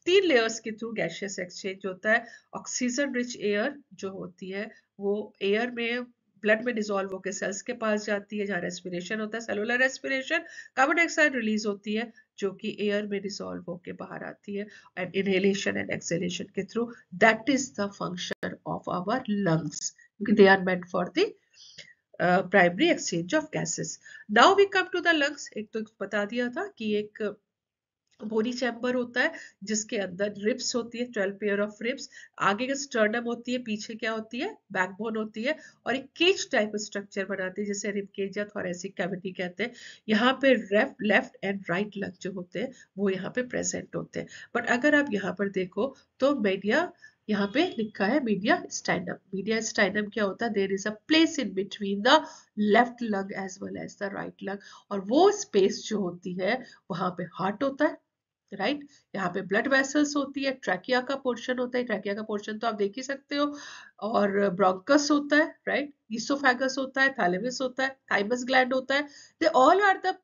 3 लेयर्स के थ्रू गैसियस एक्सचेंज होता है। ऑक्सीजन रिच एयर जो होती है वो एयर में, ब्लड में डिसॉल्व होकर सेल्स के पास जाती है, जहाँ रेस्पिरेशन होता है, cellular respiration, carbon dioxide release होती है जो कि एयर में डिसॉल्व होकर बाहर आती है, एंड इनहेलेशन एंड एक्सहेलेशन के थ्रू। That is the function of our lungs, they are meant for the primary exchange of gases. Now we come to the lungs. एक तो बता दिया था कि एक बोनी चैम्बर होता है जिसके अंदर रिब्स होती है, 12 पेयर ऑफ रिब्स, आगे का स्टर्नम होती है, पीछे क्या होती है, बैकबोन होती है, और एक केज टाइप स्ट्रक्चर बनाती है जिसे रिब केज या थोरेसिक कैविटी कहते हैं। यहाँ पे लेफ्ट एंड राइट लंग जो होते हैं वो यहाँ पे प्रेजेंट होते हैं। बट अगर आप यहाँ पर देखो तो मीडिया, यहाँ पे लिखा है मीडिया स्टाइनम। मीडिया स्टाइनम क्या होता है, there is a place in between the left lung as well as the right lung, और वो स्पेस जो होती है वहां पे हार्ट होता है, राइट, यहाँ पे ब्लड वेसल्स होती है, ट्रैकिया का पोर्शन होता है, ट्रैकिया का पोर्शन तो आप देख ही सकते हो, और ब्रोंकस होता है, राइट, ईसोफेगस होता है, थैलेमस होता है, थाइमस ग्लैंड होता है। They all are the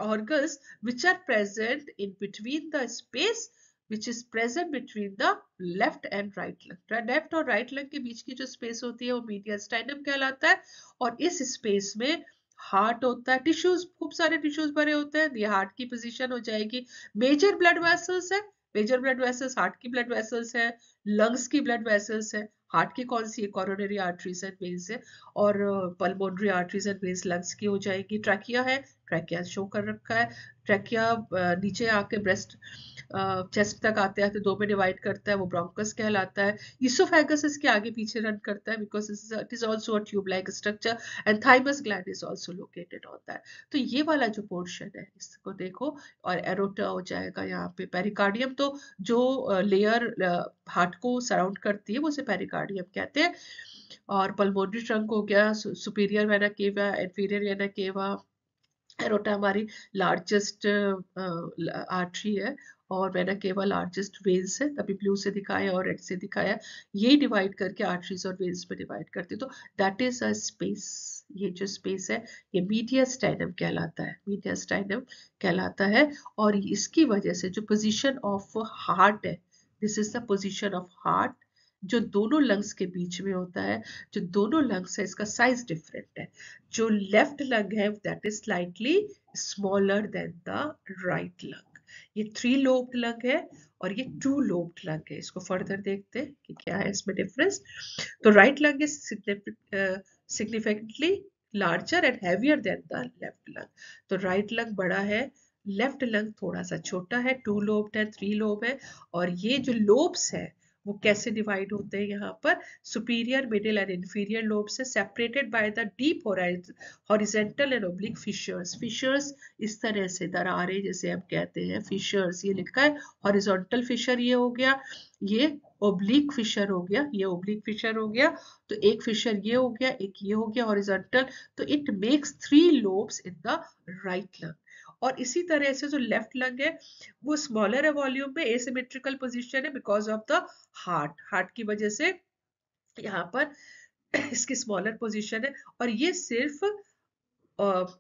organs which are present in between the space which is present between the left and right lung। Left और राइट लंग के बीच की जो स्पेस होती है वो मीडियस्टाइनम कहलाता है, और इस स्पेस में हार्ट होता है, टिश्यूज, खूब सारे टिश्यूज भरे होते हैं, ये हार्ट की पोजीशन हो जाएगी। मेजर ब्लड वेसल्स है, मेजर ब्लड वेसल्स हार्ट की ब्लड वेसल्स है, लंग्स की ब्लड वेसल्स है। हार्ट की कौन सी है, कोरोनरी आर्टरीज एंड वेन्स है, और pulmonary arteries and veins lungs की हो जाएगी। ट्रैकिया है, ट्रैकिया शो कर रखा है, ट्रैकिया नीचे आके ब्रेस्ट चेस्ट तक आते आते 2 में डिवाइड करता है, वो ब्रोंकस कहलाता है। ईसोफेगस इसके आगे पीछे रन करता है because it is also a tube like structure, and thymus gland is also located on that. तो ये वाला जो पोर्शन है इसको देखो, और एरोटा हो जाएगा यहाँ पे। पेरिकार्डियम तो जो लेयर हार्ट को सराउंड करती है वो उसे पेरिकार्डियम कहते हैं। और पल्मोनरी ट्रंक हो गया, superior vena cava, inferior vena cava. Aorta हमारी लार्जेस्ट आर्टरी है, और वेना केवा लार्जेस्ट वेन्स है, तभी ब्लू से दिखाया और रेड से दिखाया। ये डिवाइड करके आर्टरीज और वेन्स में डिवाइड करते, तो दैट इज अ स्पेस, ये जो स्पेस है ये मीडियस्टाइनम कहलाता है, मीडियस्टाइनम कहलाता है। और इसकी वजह से जो पोजीशन ऑफ हार्ट है, this is the position of heart, जो दोनों लंग्स के बीच में होता है। जो दोनों लंग्स है इसका साइज डिफरेंट है। जो लेफ्ट लंग है that is slightly smaller than the right lung. ये 3 लोब्ड लंग है और ये 2 लोब्ड लंग है। इसको फर्दर देखते हैं कि क्या है इसमें डिफरेंस। तो right lung is significantly larger and heavier than the left lung. तो राइट लंग बड़ा है, लेफ्ट लंग थोड़ा सा छोटा है, 2 लोब्ड है, 3 लोब है। और ये जो लोब्स है वो कैसे डिवाइड होते हैं यहाँ पर, superior, middle and inferior lobe से separated by the deep horizontal and oblique fissures. Fissures इस तरह से दरारें जैसे हम कहते हैं, फिशर्स ये लिखा है, हॉरिजॉन्टल फिशर ये हो गया, ये ओब्लिक फिशर हो गया, ये ओब्लिक फिशर हो गया। तो एक फिशर ये हो गया, एक ये हो गया हॉरिजॉन्टल। तो it makes 3 lobes in the right lung. और इसी तरह से जो लेफ्ट लंग है वो स्मॉलर है वॉल्यूम में, एसिमेट्रिकल पोजीशन है because of the heart, heart की वजह से यहाँ पर इसकी स्मॉलर पोजीशन है। और ये सिर्फ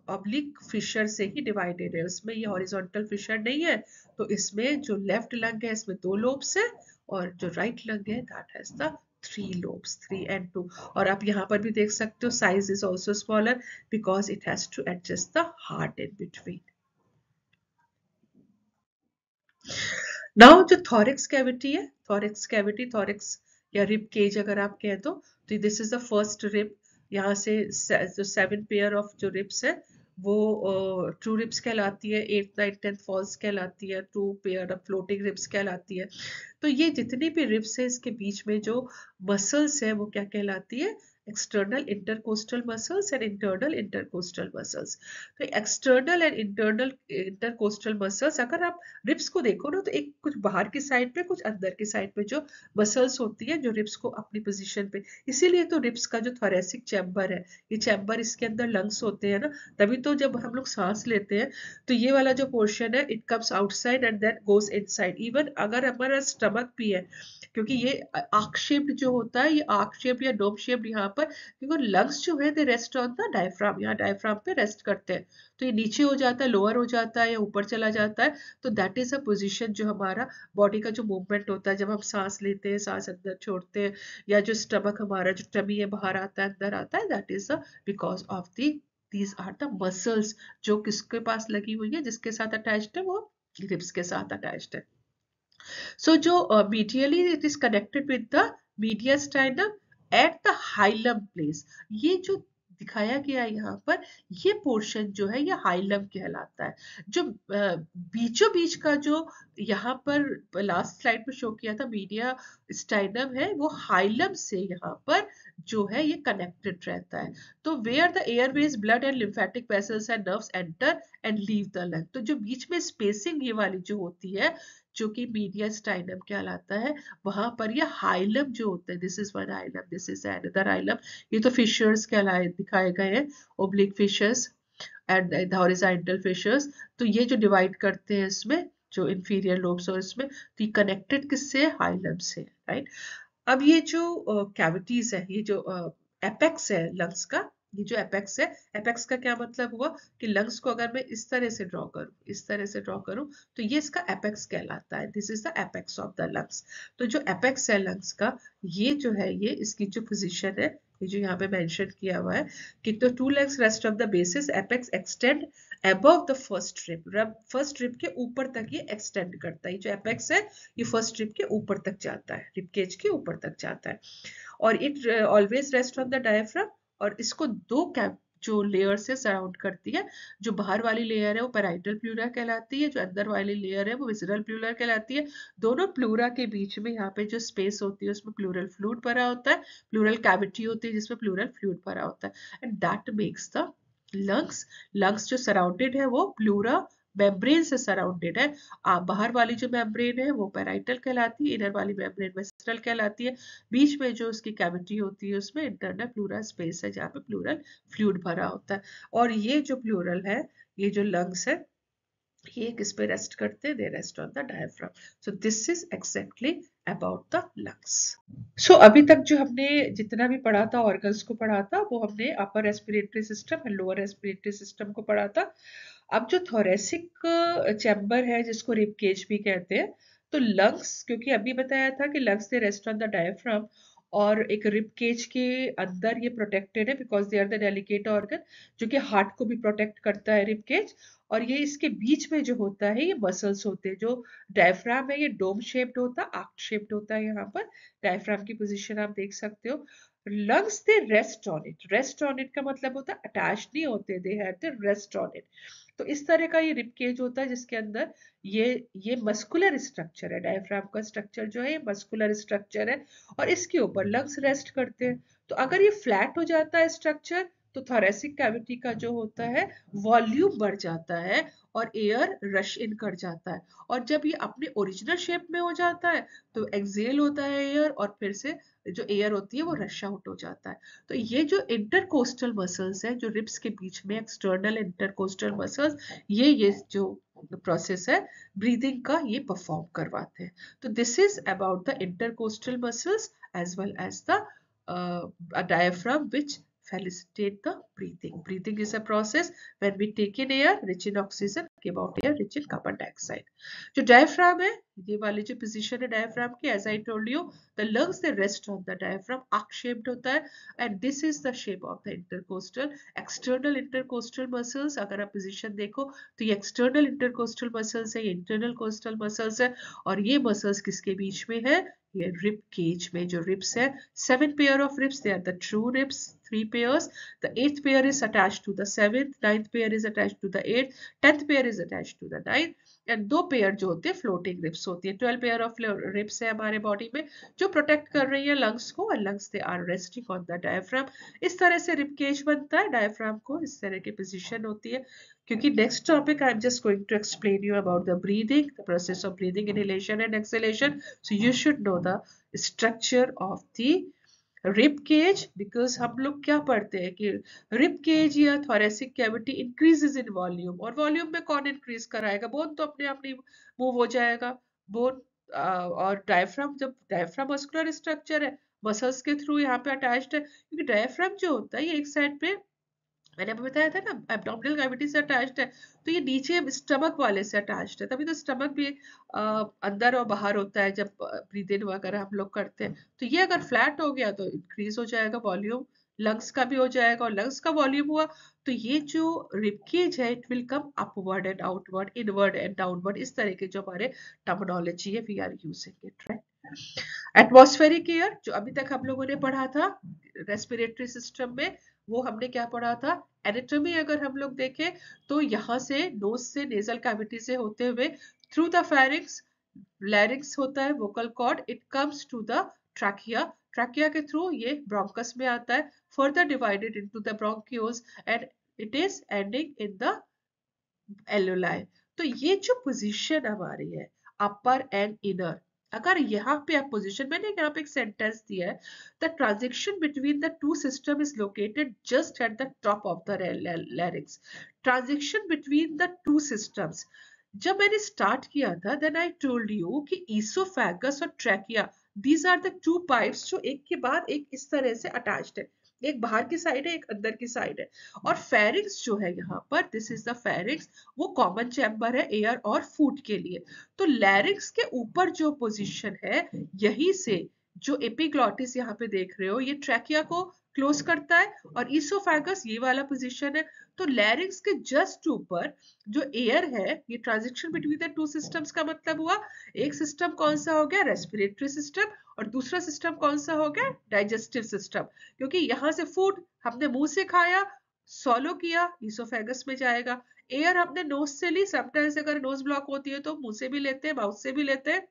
ऑब्लिक फिशर से ही डिवाइडेड है, उसमें ये हॉरिजॉन्टल फिशर नहीं है। तो इसमें जो लेफ्ट लंग है इसमें 2 लोब्स है और जो राइट लंग है that has the 3 lobes, 3 and 2। और आप यहाँ पर भी देख सकते हो size is also smaller because it has to adjust the heart in between. Now जो थॉरिक्स कैविटी है, थॉरिक्स कैविटी, थॉरिक्स या रिब केज अगर आप कह दो, तो this is the first rib. यहाँ से जो 7 पेयर ऑफ जो रिब्स है वो ट्रू रिब्स कहलाती है, 8, 9, 10 फॉल्स कहलाती है, 2 पेयर ऑफ फ्लोटिंग रिब्स कहलाती है। तो ये जितनी भी रिब्स है इसके बीच में जो मसल्स है वो क्या कहलाती है, external intercostal muscles and internal intercostal muscles. तो external and internal intercostal muscles, अगर आप रिब्स को देखो ना तो एक कुछ बाहर की साइड पे कुछ अंदर की साइड पे जो मसल्स होती है जो रिब्स को अपनी पोजीशन पे, इसीलिए तो रिब्स का जो थोरेसिक चैम्बर है, ये चैम्बर इसके अंदर लंग्स होते हैं ना, तभी तो जब हम लोग सांस लेते हैं तो ये वाला जो पोर्शन है it comes outside and then goes inside. Even अगर हमारा स्टमक भी है, क्योंकि ये आर्क शेप्ड जो होता है, ये आर्क शेप्ड या डोम शेप्ड यहाँ पर, क्योंकि लंग्स जो है they rest on the diaphragm, यहाँ डायफ्राम पे रेस्ट करते हैं। तो ये नीचे हो जाता है, लोअर हो जाता है या ऊपर चला जाता है। तो दैट इज अ पोजीशन जो हमारा बॉडी का जो मूवमेंट होता है जब हम सांस लेते हैं, सांस अंदर छोड़ते हैं, या जो स्टमक हमारा जो टमी है बाहर आता है अंदर आता है, that is because of these are the muscles जो किसके पास लगी हुई है, जिसके साथ अटैच्ड है, वो रिब्स के साथ अटैच्ड है। So जो medially it is connected with the mediastinum at the hilum place। ये जो दिखाया गया है यहाँ पर, ये पोर्शन जो है ये हाइलम कहलाता है। जो बीचों बीच का जो यहाँ पर लास्ट स्लाइड में शो किया था मीडिया स्टाइनम है, वो हाइलम से यहाँ पर जो है ये कनेक्टेड रहता है। तो where the airways, blood and lymphatic vessels and nerves enter and leave the lung. तो जो बीच में स्पेसिंग ये वाली जो होती है जो कि मीडिया स्टाइनम कहलाता है, वहां पर ये हाइलम जो होता है, this is one hilum, this is another hilum. ये तो फिशर्स कहलाए दिखाए गए हैं, oblique fissures and horizontal fissures. तो ये जो डिवाइड करते हैं इसमें जो इंफीरियर लोब्स और इसमें, तो ये कनेक्टेड किससे, हाइलम से, राइट। अब ये जो कैविटीज है, ये जो एपेक्स है लंग्स का, ये जो एपेक्स है, एपेक्स का क्या मतलब हुआ कि लंग्स को अगर मैं इस तरह से ड्रॉ करूं, इस तरह से ड्रॉ करूं, तो ये इसका एपेक्स कहलाता है, this is the apex of the lungs. तो जो एपेक्स है लंग्स का, ये जो है ये इसकी जो पोजीशन है, ये जो यहाँ पे मेंशन किया हुआ है कि तो 2 legs rest of the basis, apex extend above the first rib, first rib के ऊपर तक ये एक्सटेंड करता है। जो एपेक्स है ये फर्स्ट रिब के ऊपर तक जाता है, रिब केज के ऊपर तक जाता है। और it always rest on the diaphragm. और इसको 2 कैप जो लेयर से सराउंड करती है। जो बाहर वाली लेयर है वो पैराइटल प्लूरा कहलाती है, जो अंदर वाली लेयर है वो विसरल प्लूरा कहलाती है। दोनों प्लूरा के बीच में यहाँ पे जो स्पेस होती है उसमें प्लूरल फ्लूइड भरा होता है, प्लूरल कैविटी होती है जिसमें प्लूरल फ्लूइड भरा होता है, and that makes the lungs. Lungs जो सराउंडेड है वो प्लूरा मेम्ब्रेन से सराउंडेड है। बाहर वाली जो मेम्ब्रेन है वो पैराइटल कहलाती है, इनर वाली मेम्ब्रेन विसरल कहलाती है। बीच में जो उसकी कैविटी होती है उसमें इंटरनल प्लूरल स्पेस है जहाँ पे प्लूरल फ्लूइड भरा होता है। और ये जो प्लूरल है, ये जो लंग्स है, ये किस पे रेस्ट करते हैं, they rest on the diaphragm. So this is exactly about the lungs. So अभी तक जो हमने जितना भी पढ़ा था ऑर्गन्स को पढ़ा था वो हमने अपर respiratory system and lower respiratory system को पढ़ा था. अब जो थोरेसिक चैम्बर है जिसको रिब केज भी कहते हैं, तो लंग्स, क्योंकि अभी बताया था कि lungs they rest on the diaphragm और एक रिब केज के अंदर ये प्रोटेक्टेड है because they are the delicate organ जो कि हार्ट को भी प्रोटेक्ट करता है रिब केज. और ये इसके बीच में जो होता है ये मसल्स होते हैं. जो डायफ्राम है ये डोम शेप्ड होता है, आर्क शेप्ड होता है. यहाँ पर डायफ्राम की पोजीशन आप देख सकते हो. Lungs they rest on it. Rest on it का मतलब होता है अटैच नहीं होते, they have the rest on it. तो इस तरह का ये रिब केज होता है जिसके अंदर ये मस्कुलर स्ट्रक्चर है. डायफ्राम का स्ट्रक्चर जो है ये मस्कुलर स्ट्रक्चर है और इसके ऊपर लंग्स रेस्ट करते हैं. तो अगर ये फ्लैट हो जाता है स्ट्रक्चर तो थोरेसिक कैविटी का जो होता है वॉल्यूम बढ़ जाता है और एयर रश इन कर जाता है. और जब ये अपने ओरिजिनल शेप में हो जाता है तो एक्सेल होता है एयर और फिर से जो एयर होती है वो रश आउट हो जाता है. तो ये जो इंटरकोस्टल मसल्स है जो रिब्स के बीच में एक्सटर्नल इंटरकोस्टल मसल्स, ये जो प्रोसेस है ब्रीदिंग का ये परफॉर्म करवाते हैं. तो this is about the intercostal muscles as well as the diaphragm which facilitate the breathing. Breathing is a process when we take in air rich in oxygen, give out air rich in carbon dioxide. जो diaphragm है, ये वाली जो position है diaphragm की, as I told you, the lungs they rest on the diaphragm, arc shaped होता है, and this is the shape of the intercostal. External intercostal muscles, अगर आप position देखो तो ये external intercostal muscles है, ये internal costal muscles है, और ये muscles किसके बीच में है, ये rib cage में जो ribs है. 7 pair of ribs, they are the true ribs. 3 pairs, the 8th pair is attached to the 7th, 9th pair is attached to the 8th, 10th pair is attached to the 9th, and 2 pair जो होते हैं floating ribs होती है. 12 pair of ribs है हमारे body में जो protect कर रही है lungs को, और lungs they are resting on the diaphragm. इस तरह से rib cage बनता है. diaphragm को इस तरह की position होती है. क्योंकि next topic I am just going to explain you about the breathing, the process of breathing, inhalation and exhalation. So you should know the structure of the rib cage. Because हम लोग क्या पढ़ते हैं कि rib cage या thoracic cavity increases in volume, और volume में कौन इंक्रीज कराएगा, बोन तो अपने आप नहीं मूव हो जाएगा. बोन और डायफ्राम, जब डायफ्राम मस्कुलर स्ट्रक्चर है मसल्स के थ्रू यहाँ पे अटैच्ड है, क्योंकि डायफ्राम जो होता है ये एक साइड पे मैंने अभी बताया था ना एब्डोमिनल कैविटी से अटैच्ड है, तो ये नीचे स्टमक वाले से अटैच्ड है. तभी तो स्टमक भी अंदर और बाहर होता है जब ब्रीद इन वगैरह हम लोग करते हैं. तो ये अगर फ्लैट हो गया तो इंक्रीज हो जाएगा वॉल्यूम, लंग्स का भी हो जाएगा, और लंग्स का वॉल्यूम हुआ तो ये जो रिबकेज है it will come upward and outward, inward and downward. इस तरह के जो हमारे टर्मिनोलॉजी है we are using it, right. Atmospheric air जो अभी तक हम लोगों ने पढ़ा था रेस्पिरेटरी सिस्टम में, वो हमने क्या पढ़ा था. एनाटॉमी अगर हम लोग देखें तो यहाँ से नोज से नेजल कैविटी से होते हुए थ्रू द फेरिंग्स, लैरिंग्स होता है, vocal cord, it comes to the trachea. Trachea के थ्रू ये ब्रोंकस में आता है, further divided into the bronchioles and it is ending in the alveoli. तो ये जो पोजीशन हमारी है अपर एंड इनर, अगर यहाँ पे आप पोजीशन, मैंने यहाँ पे एक सेंटेंस दिया है, the transaction between the two system is located just at the top of the larynx. Transaction between the two systems, जब मैंने स्टार्ट किया था देन आई टोल्ड यू कि ईसोफेगस और trachea these are the two pipes जो एक के बाद एक इस तरह से अटैच्ड है. एक बाहर की साइड है, एक अंदर की साइड है. और फेरिंग्स जो है यहाँ पर, दिस इज द फेरिंग्स, वो कॉमन चैम्बर है एयर और फूड के लिए. तो लैरिंग्स के ऊपर जो पोजीशन है यही से जो एपिग्लॉटिस यहाँ पे देख रहे हो ये ट्रैकिया को क्लोज करता है, और ईसोफेगस ये वाला पोजीशन है. तो लैरिंग्स के जस्ट ऊपर जो एयर है, ये transition between the two systems का मतलब हुआ एक सिस्टम कौन सा हो गया, रेस्पिरेटरी सिस्टम, और दूसरा सिस्टम कौन सा हो गया, डाइजेस्टिव सिस्टम. क्योंकि यहाँ से फूड हमने मुंह से खाया, सॉलो किया, ईसोफेगस में जाएगा. एयर हमने नोज से ली, समटाइम्स अगर नोज ब्लॉक होती है तो मुंह से भी लेते हैं, माउथ से भी लेते हैं,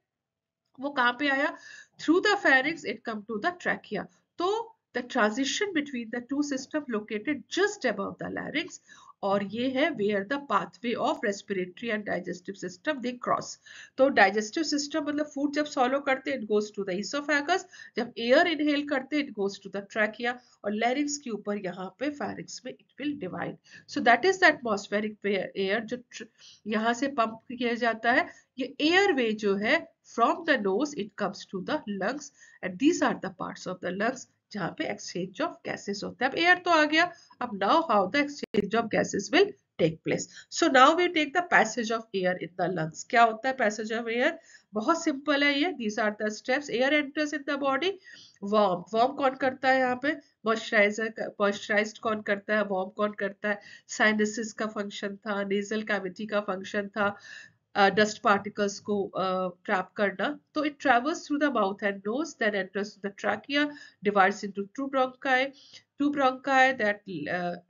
वो कहाँ पे आया, through the pharynx it come to the trachea. तो the transition between the two systems located just above the larynx, और ये है where the pathway of respiratory and digestive system they cross. तो डाइजेस्टिव सिस्टम मतलब food जब swallow करते हैं it goes to the oesophagus, जब एयर इनहेल करते हैं it goes to the trachea, और लैरिंक्स के ऊपर यहाँ पे फेरिंक्स में it will divide. So that is the atmospheric air जो यहाँ से पंप किया जाता है। ये एयर वे जो है from the nose it comes to the lungs, and these are the parts of the lungs जहाँ पे एक्सचेंज ऑफ गैसेस होता है। अब एयर तो आ गया, अब now how the exchange of gases will take place. So now we take the passage of air in the lungs. क्या होता है पैसेज ऑफ एयर? बहुत सिंपल है ये, these are the steps. Air enters in the body, warm, warm कौन करता है यहाँ पे? मॉइस्चराइजर, मॉइस्चराइज्ड कौन करता है? वार्म कौन करता है? साइनसिस का फंक्शन था, नेजल कैविटी का फंक्शन था, dust particles को trap करना। तो it travels through the mouth and nose, then enters the trachea, divides into two bronchi that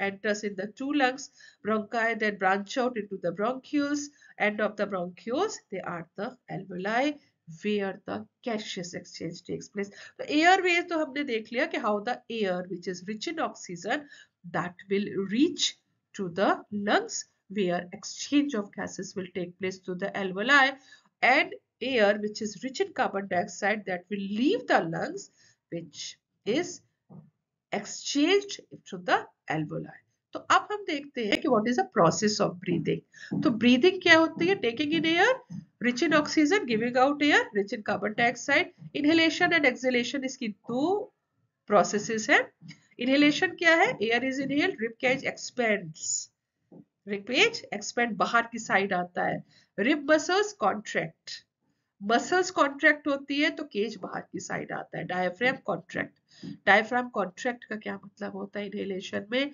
enters in the two lungs, bronchi that branch out into the bronchioles, end of the bronchioles, they are the alveoli where the gaseous exchange takes place. तो airways तो हमने देख लिया कि how the air which is rich in oxygen that will reach to the lungs where exchange of gases will take place to the alveoli, and air which is rich in carbon dioxide that will leave the lungs which is exchanged to the alveoli. तो अब हम देखते हैं कि what is the process of breathing. तो breathing क्या होती है? Taking in air rich in oxygen, giving out air rich in carbon dioxide. Inhalation and exhalation इसकी दो processes है। Inhalation क्या है? Air is inhaled, rib cage expands, rib cage expand, बाहर की साइड आता है। rib muscles contract, muscles contract होती है तो केज बाहर की साइड आता है। डायफ्राम कॉन्ट्रैक्ट, डायफ्राम कॉन्ट्रैक्ट का क्या मतलब होता है इनहेलेशन में?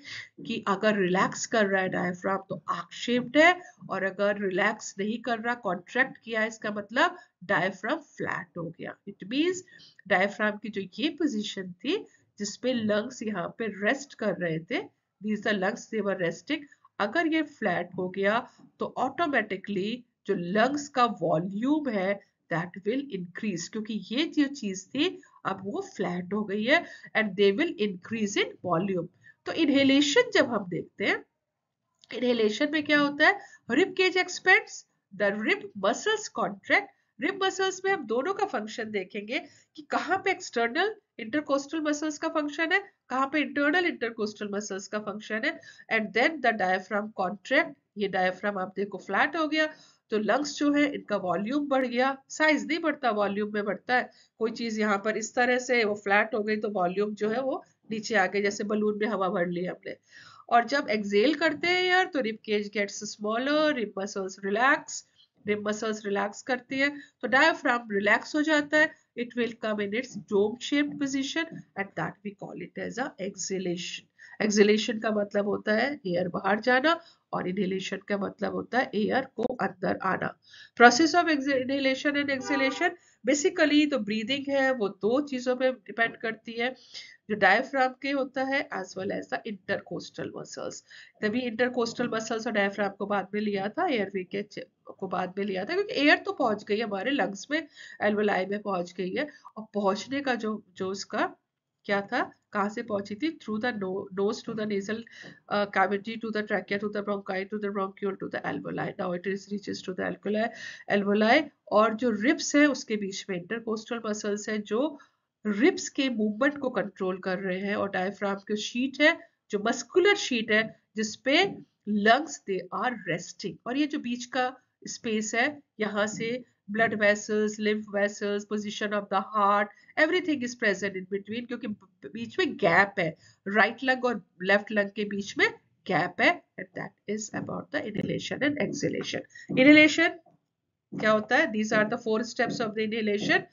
कि अगर रिलैक्स कर रहा है डायफ्राम तो आर्क शेप्ड है, और अगर रिलैक्स नहीं कर रहा, कॉन्ट्रैक्ट किया है, इसका मतलब डायफ्राम फ्लैट हो गया। इट मींस डायफ्राम की जो ये पोजीशन थी जिसपे लंग्स यहाँ पे रेस्ट कर रहे थे, these the lungs they were resting, अगर ये फ्लैट हो गया तो ऑटोमेटिकली जो लंग्स का वॉल्यूम है that will increase, क्योंकि ये जो चीज थी अब वो फ्लैट हो गई है, and they will increase in volume। तो inhalation जब हम देखते हैं, inhalation में क्या होता है? rib cage expands, the rib muscles contract। rib muscles में हम दोनों का फंक्शन देखेंगे कि कहाँ पे एक्सटर्नल इंटरकोस्टल मसल्स का फंक्शन है, कहाँ पे इंटरनल इंटरकोस्टल मसल्स का फंक्शन है, and then the diaphragm contract. ये डायफ्राम आप देखो फ्लैट हो गया तो लंग्स जो है इनका वॉल्यूम बढ़ गया, साइज नहीं बढ़ता, वॉल्यूम में बढ़ता है। कोई चीज यहाँ पर इस तरह से वो फ्लैट हो गई तो वॉल्यूम जो है वो नीचे आ गई, जैसे बलून में हवा भर ली हमने। और जब एक्सेल करते हैं यार तो rib cage gets smaller, rib muscles relax, rib muscles relax करती है तो डायफ्राम रिलैक्स हो जाता है, it will come in its dome shaped position, and that we call it as a exhalation। exhalation का मतलब होता है एयर बाहर जाना, और inhalation का मतलब होता है एयर को अंदर आना। Process of inhalation and exhalation basically तो ब्रीदिंग है वो दो चीजों पे डिपेंड करती है, जो डायफ्राम के होता है as well as the intercostal muscles. तभी इंटरकोस्टल मसल्स और डायफ्राम को बाद में लिया था, एयरवे के को बाद में लिया था, क्योंकि एयर तो पहुंच गई हमारे लंग्स में, एल्वेलाई में पहुंच गई है, और पहुंचने का जो उसका क्या था, कहाँ से पहुंची थी? Through the nose to the nasal cavity to the trachea to the bronchi to the bronchiole to the alveoli, now it is reaches to the alveoli। और जो रिब्स है उसके बीच में इंटरकोस्टल मसल्स है जो रिब्स के मूवमेंट को control कर रहे हैं, और डायफ्राम की शीट है जो मस्कुलर शीट है जिसपे लंग्स दे आर रेस्टिंग, और ये जो बीच का स्पेस है यहाँ से blood vessels, lymph vessels, position of the heart, everything is present in between, क्योंकि बीच में गैप है, राइट लंग और लेफ्ट लंग के बीच में गैप है, and that is about the inhalation and exhalation। inhalation क्या होता है? These are the 4 steps of the inhalation।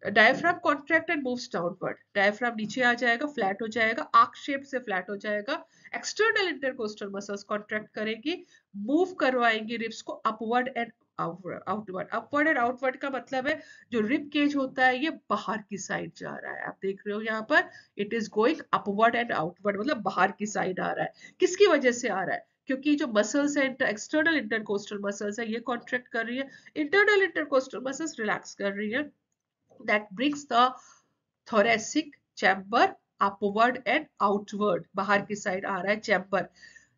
Diaphragm contract and moves downward, diaphragm नीचे आ जाएगा, फ्लैट हो जाएगा, आर्क शेप से फ्लैट हो जाएगा। एक्सटर्नल इंटरकोस्टल मसल्स कॉन्ट्रैक्ट करेंगी, मूव करवाएंगी रिब्स को upward and outward. Upward and outward का मतलब है जो रिब केज होता है ये बाहर की साइड जा रहा है, आप देख रहे हो यहाँ पर, it is going upward and outward, मतलब बाहर की साइड आ रहा है। किसकी वजह से आ रहा है? क्योंकि जो मसल्स है एक्सटर्नल इंटरकोस्टल मसल्स है ये कॉन्ट्रैक्ट कर रही है, इंटरनल इंटरकोस्टल मसल्स रिलैक्स कर रही है, that brings the thoracic chamber upward and outward, बाहर की साइड आ रहा है चैम्बर।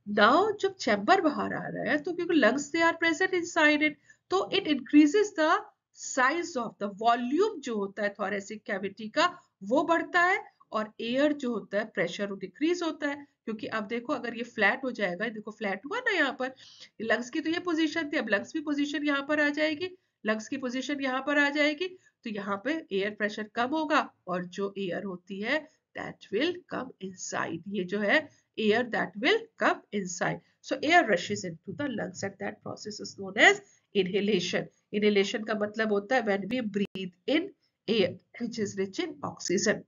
नाउ जब चैम्बर बाहर आ रहा है तो क्योंकि lungs they are present inside it, तो it increases the size of the volume जो होता है थोरेसिक कैविटी का वो बढ़ता है, और एयर जो होता है प्रेशर वो डिक्रीज होता है। क्योंकि अब देखो अगर ये फ्लैट हो जाएगा, देखो फ्लैट हुआ ना यहाँ पर, लंग्स की तो ये पोजीशन थी, अब लंग्स की पोजीशन यहाँ पर आ जाएगी, लंग्स की पोजीशन यहाँ पर आ जाएगी, तो यहाँ पे एयर प्रेशर कम होगा और जो एयर होती है दैट विल कम इनसाइड, ये जो है air that will come inside. So air rushes into the lungs and that process is known as inhalation. Inhalation का मतलब होता है when we breathe in air which is rich in oxygen.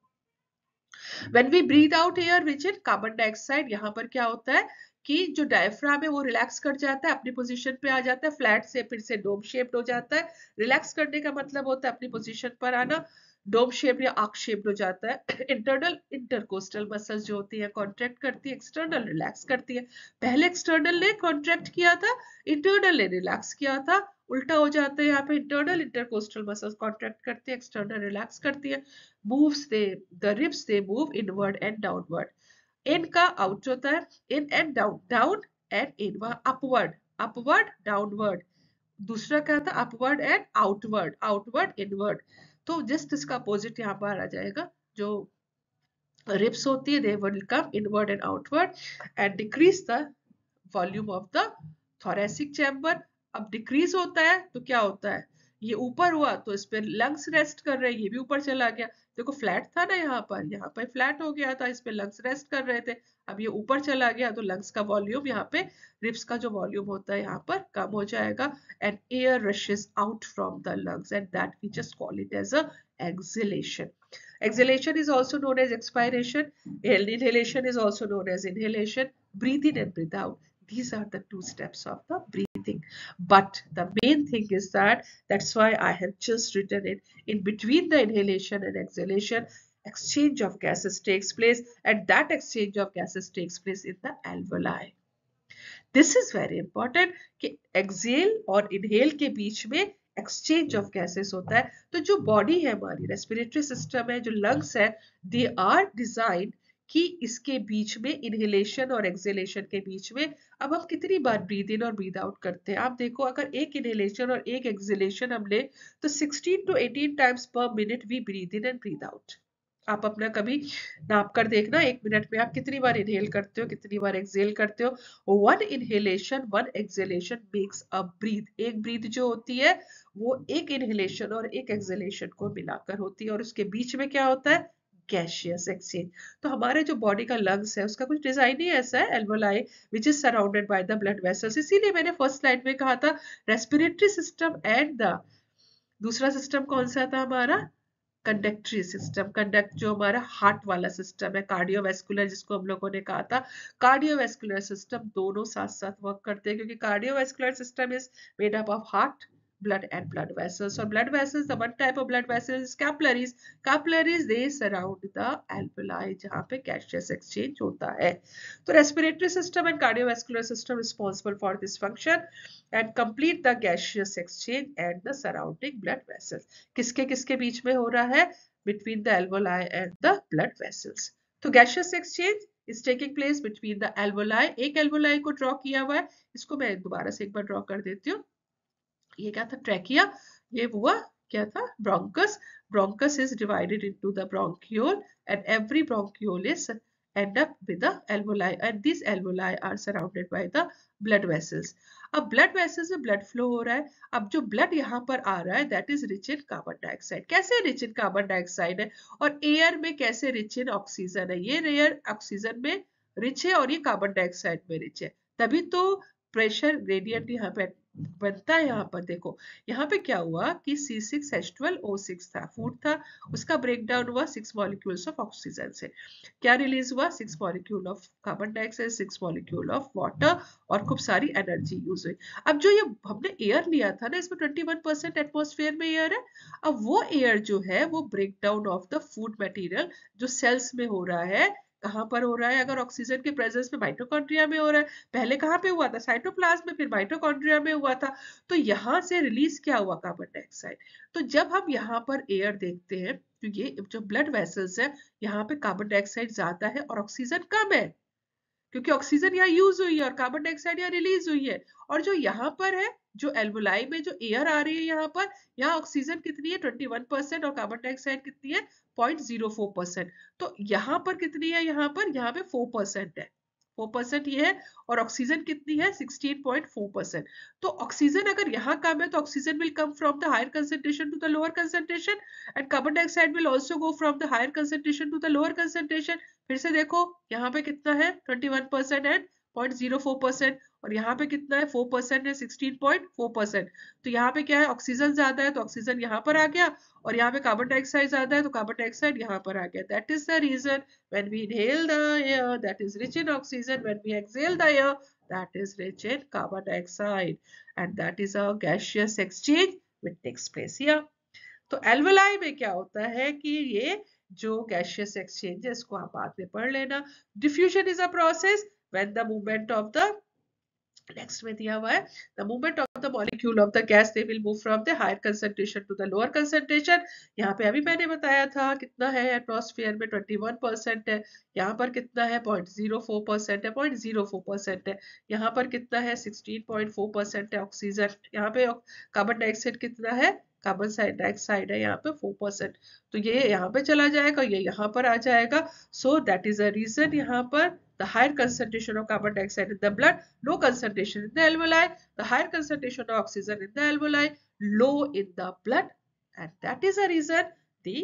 When we breathe out air rich in carbon dioxide, यहाँ पर क्या होता है कि जो डायफ्राम है वो रिलैक्स कर जाता है, अपनी पोजीशन पे आ जाता है, फ्लैट से फिर से डोम शेप्ड हो जाता है। रिलैक्स करने का मतलब होता है अपनी पोजीशन पर आना, डोम शेप या आर्क शेप्ड हो जाता है। इंटरनल इंटरकोस्टल मसल्स जो होती है कॉन्ट्रैक्ट करती है, एक्सटर्नल रिलैक्स करती है। पहले एक्सटर्नल ने कॉन्ट्रैक्ट किया था, इंटरनल ने रिलैक्स किया था, उल्टा हो जाता है, यहाँ पे इंटरनल इंटरकोस्टल मसल्स कॉन्ट्रैक्ट करती है, एक्सटर्नल रिलैक्स करती है। Moves they the ribs they move inward and downward. In का आउट होता है in and down, down and in, वह अपवर्ड, अपवर्ड डाउनवर्ड। दूसरा क्या था upward and outward, outward inward. तो जस्ट इसका अपोजिट यहाँ पर आ जाएगा, जो रिप्स होती है they will come inward and outward and decrease the volume of the thoracic chamber. अब डिक्रीज होता है तो क्या होता है, ये ऊपर हुआ तो इस पर लंग्स रेस्ट कर रहे हैं, ये भी ऊपर चला गया, देखो फ्लैट था ना यहाँ पर फ्लैट हो गया था, इस पे लंग्स रेस्ट कर रहे थे, अब ये ऊपर चला गया तो लंग्स का वॉल्यूम यहाँ पे, रिप्स का जो वॉल्यूम होता है यहाँ पर कम हो जाएगा and air rushes out from the lungs and that we just call it as a exhalation. Exhalation is also known as expiration. Inhalation is also known as inhalation. Breathe in and breathe out. These are the two steps of the breathing. But the main thing is that's why I have just written it. In between the inhalation and exhalation, exchange of gases takes place, and that exchange of gases takes place in the alveoli. This is very important कि Excel और inhale के बीच में exchange of gases होता है। तो जो body है हमारी, रेस्पिरेटरी सिस्टम है, जो लंग्स है, दे आर डिजाइन कि इसके बीच में इनहेलेशन और एक्सेलेशन के बीच में अब हम कितनी बार ब्रीद इन और ब्रीद आउट करते हैं। आप देखो अगर एक इनहेलेशन और एक एक्सेलेशन हम ले तो 16 to 18 times per minute we breathe in and breathe out. आप अपना कभी नाप कर देखना, एक मिनट में आप कितनी बार इनहेल करते हो, कितनी बार एक्सेल करते हो। One inhalation one exhalation makes a breath. एक ब्रीथ जो होती है वो एक इनहेलेशन और एक एक्सेलेशन को मिलाकर होती है, और उसके बीच में क्या होता है, गैशियस एक्सचेंज। तो हमारे जो बॉडी का लंग्स है उसका कुछ डिजाइन ही ऐसा है, alveoli which is surrounded by the blood vessels. इसीलिए मैंने फर्स्ट स्लाइड में कहा था रेस्पिरेटरी सिस्टम एंड द दूसरा सिस्टम कौन सा था हमारा, कंडक्टरी सिस्टम। कंडक्ट जो हमारा हार्ट वाला सिस्टम है, कार्डियोवैस्कुलर जिसको हम लोगों ने कहा था, कार्डियोवैस्कुलर सिस्टम दोनों साथ साथ वर्क करते हैं, क्योंकि cardiovascular system is made up of heart, blood and blood vessels. So blood vessels, the one type of blood vessels is capillaries. Capillaries they surround the alveoli जहाँ पे gaseous exchange होता है। तो respiratory system and cardiovascular system responsible for this function and complete the gaseous exchange and the surrounding blood vessels. किसके किसके बीच में हो रहा है, between the alveoli and the blood vessels. तो gaseous exchange is taking place between the alveoli. एक alveoli को draw किया हुआ है, इसको मैं दोबारा से एक बार ड्रॉ कर देती हूँ। ये क्या था, ट्रैकिया, ये हुआ क्या था, bronchus. Bronchus is divided into the bronchiole and every bronchiole is end up with the alveoli and these alveoli are surrounded by the blood vessels. अब blood vessels में blood flow हो रहा है। अब जो blood यहाँ पर आ रहा है that is rich in carbon dioxide। कैसे rich in carbon dioxide है, और air में कैसे rich in oxygen है, ये rare ऑक्सीजन में rich है और ये carbon dioxide में rich है, तभी तो प्रेशर ग्रेडियंट यहाँ पे बनता है। यहाँ पर देखो, यहाँ पे क्या हुआ कि C6H12O6 था, फूड था, उसका ब्रेकडाउन हुआ 6 मॉलिक्यूल्स ऑफ ऑक्सीजन से। क्या रिलीज हुआ, 6 molecule of carbon dioxide, 6 molecule of water, और खूब सारी एनर्जी यूज हुई। अब जो ये हमने एयर लिया था ना, इसमें 21% एटमॉस्फेयर में एयर है। अब वो एयर जो है वो breakdown of the food material जो सेल्स में हो रहा है, कहाँ पर हो रहा है, अगर ऑक्सीजन के प्रेजेंस में माइटोकॉन्ड्रिया में हो रहा है। पहले कहाँ पे हुआ था, साइटोप्लाज्म में, फिर माइटोकॉन्ड्रिया में हुआ था। तो यहाँ से रिलीज क्या हुआ, कार्बन डाइऑक्साइड। तो जब हम यहाँ पर एयर देखते हैं तो ये जो ब्लड वेसल्स है यहाँ पे कार्बन डाइऑक्साइड ज्यादा है और ऑक्सीजन कम है, क्योंकि ऑक्सीजन यहाँ यूज हुई है और कार्बन डाइऑक्साइड यहाँ रिलीज हुई है। और जो यहाँ पर है, जो एल्वोलाई में जो एयर आ रही है यहाँ पर, यहाँ ऑक्सीजन कितनी है 21% और कार्बन डाइऑक्साइड कितनी है 0.04%। तो यहाँ पर कितनी है, यहाँ पे 4% है, 4% ये है। और ऑक्सीजन कितनी है 16.4%। तो ऑक्सीजन अगर यहाँ कम है तो oxygen will come from the higher concentration to the lower concentration, and carbon dioxide will also go from the higher concentration to the lower concentration. फिर से देखो यहाँ पे कितना है 21% एंड 0.04%, और यहाँ पे कितना है 4% है 16.4%। तो यहाँ पे क्या है, ऑक्सीजन ज्यादा है तो ऑक्सीजन यहाँ पर आ गया, और यहाँ पे कार्बन डाइऑक्साइड ज्यादा है तो कार्बन डाइऑक्साइड यहाँ पर आ गया। That is the reason when we inhale the air that is rich in oxygen, when we exhale the air that is rich in carbon dioxide, and that is a gaseous exchange which takes place here. तो alveoli में क्या होता है कि ये जो gaseous exchange है इसको आप बाद में पढ़ लेना। Diffusion is a process when the movement of the, next में दिया हुआ है, the movement of the molecule of the gas they will move from the higher concentration to the lower concentration. यहाँ पे अभी मैंने बताया था कितना है, एटमॉस्फेयर में 21% है, यहाँ पर कितना है 0.04% है, 0.04% है, यहाँ पर कितना है 16.4% है ऑक्सीजन, यहाँ पे कार्बन डाइऑक्साइड कितना है, कार्बन डाइऑक्साइड है यहाँ पे 4%। तो ये यहाँ पे चला जाएगा, ये यहाँ पर आ जाएगा। So that is a reason यहाँ पर the higher concentration of carbon dioxide in the blood, low concentration in the alveoli, the higher concentration of oxygen in the alveoli, low in the blood, and that is the reason the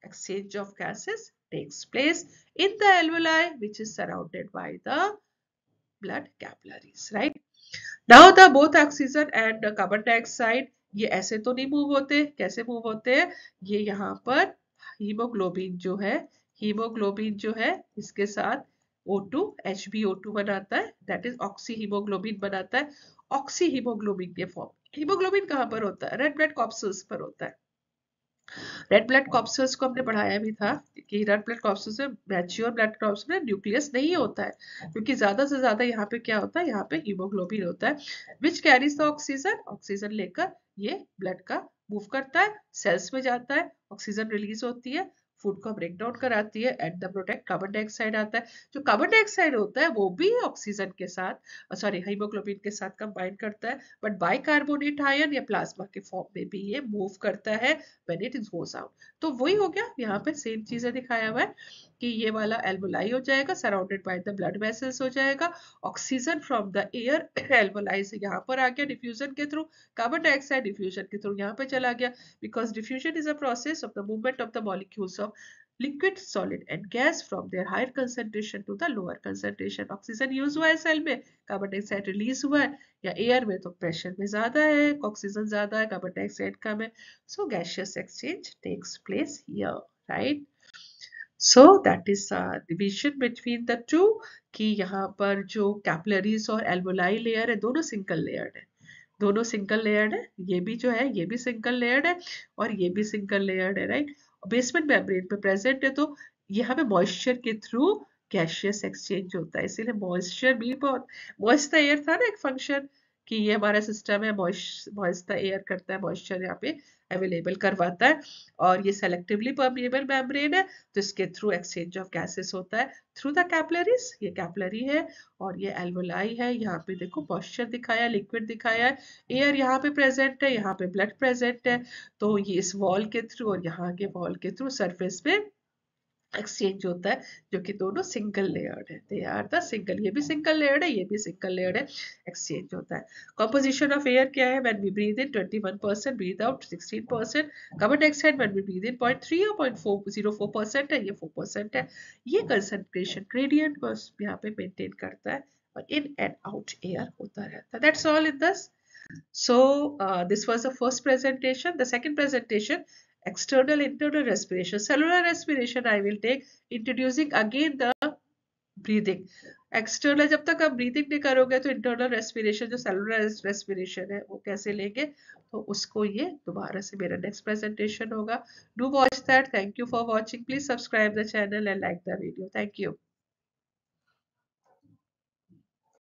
exchange of gases takes place in the alveoli, which is surrounded by the blood capillaries, right? Now the both oxygen and carbon dioxide ये ऐसे तो नहीं move होते, कैसे move होते हैं, ये यहाँ पर हीमोग्लोबिन जो है, हीमोग्लोबिन जो है इसके साथ O2 HbO2 बनाता है, दैट इज ऑक्सी हीमोग्लोबिन बनाता है। ऑक्सी हीमोग्लोबिन के फॉर्म, हीमोग्लोबिन कहाँ पर होता है, रेड ब्लड कॉर्पसेल्स पर होता है। रेड ब्लड कॉर्पसेल्स को हमने पढ़ाया भी था कि रेड ब्लड कॉर्पसेल्स में मैच्योर ब्लड कॉर्पस में न्यूक्लियस नहीं होता है, क्योंकि ज्यादा से ज्यादा यहाँ पे क्या होता है, यहाँ पे हीमोग्लोबिन होता है which carries the oxygen, oxygen लेकर ये ब्लड का मूव करता है, सेल्स में जाता है, ऑक्सीजन रिलीज होती है, फूड को ब्रेक डाउन कराती है, at the product carbon dioxide आता है। जो कार्बन डाइऑक्साइड होता है वो भी ऑक्सीजन के साथ, सॉरी हीमोग्लोबिन के साथ कंबाइन करता है, बट बाइकार्बोनेट आयन या प्लाज्मा के फॉर्म में भी ये मूव करता है व्हेन इट गोस आउट। तो वही हो गया, यहाँ पे सेम चीजें दिखाया हुआ है कि ये वाला एल्वोलाई हो जाएगा, surrounded by the blood vessels हो जाएगा, oxygen from the air alveoli से यहाँ पर आ गया डिफ्यूजन के थ्रू, कार्बन डाइऑक्साइड डिफ्यूजन के थ्रू यहाँ पे चला गया, because diffusion is a process of the movement of the molecules of liquid, solid and gas from their higher concentration to the lower concentration। Oxygen use हुआ है cell में, carbon dioxide release हुआ है, या एयर में तो pressure में ज्यादा है, ऑक्सीजन ज्यादा है, कार्बन डाइऑक्साइड कम है, so gaseous exchange takes place here, right. So that is division between the two, कि यहाँ पर जो कैपिलरीज और एल्वोलाई लेयर है दोनों सिंगल लेयर्ड है, दोनों सिंगल लेयर्ड है, ये भी जो है ये भी सिंगल लेयर्ड है और ये भी सिंगल लेयर्ड है, राइट। बेसमेंट मेम्ब्रेन पे प्रेजेंट है, तो यहाँ पे मॉइस्चर के थ्रू गैसियस एक्सचेंज होता है, इसीलिए मॉइस्चर भी बहुत, मॉइस्ट एयर था ना एक फंक्शन, कि ये हमारा सिस्टम है मॉइस्ट एयर करता है, मॉइस्चर यहाँ पे अवेलेबल करवाता है, और ये सेलेक्टिवली परमिएबल मेम्ब्रेन है, तो इसके थ्रू एक्सचेंज ऑफ गैसेस होता है थ्रू द कैपिलरीज, ये कैपिलरी है और ये एल्वोलाई है। यहाँ पे देखो मॉइस्चर दिखाया, लिक्विड दिखाया है, एयर यहाँ पे प्रेजेंट है, यहाँ पे ब्लड प्रेजेंट है, तो ये इस वॉल के थ्रू और यहाँ के वॉल के थ्रू सरफेस पे एक्सचेंज होता है, जो कि दोनों सिंगल लेयर्ड है, दे आर द सिंगल, ये भी सिंगल लेयर्ड है, ये भी सिंगल लेयर्ड है, एक्सचेंज होता है। कंपोजिशन ऑफ एयर क्या है, when we breathe in 21%, breathe out 16%, carbon dioxide when we breathe in 0.3 और 0.404% है, ये 4% है। ये कंसंट्रेशन ग्रेडियंट बस यहाँ पे मेंटेन करता है और इन एंड आउट एयर होता रहता है। That's all in this. So this was the first presentation. The second presentation, external internal respiration, cellular respiration I will take, introducing again the breathing. External जब तक आप breathing नहीं करोगे तो internal respiration जो सेलुलर रेस्पिरेशन है वो कैसे लेंगे, तो उसको ये दोबारा से मेरा नेक्स्ट प्रेजेंटेशन होगा। Do watch that. Thank you for watching. Please subscribe the channel and like the video. Thank you.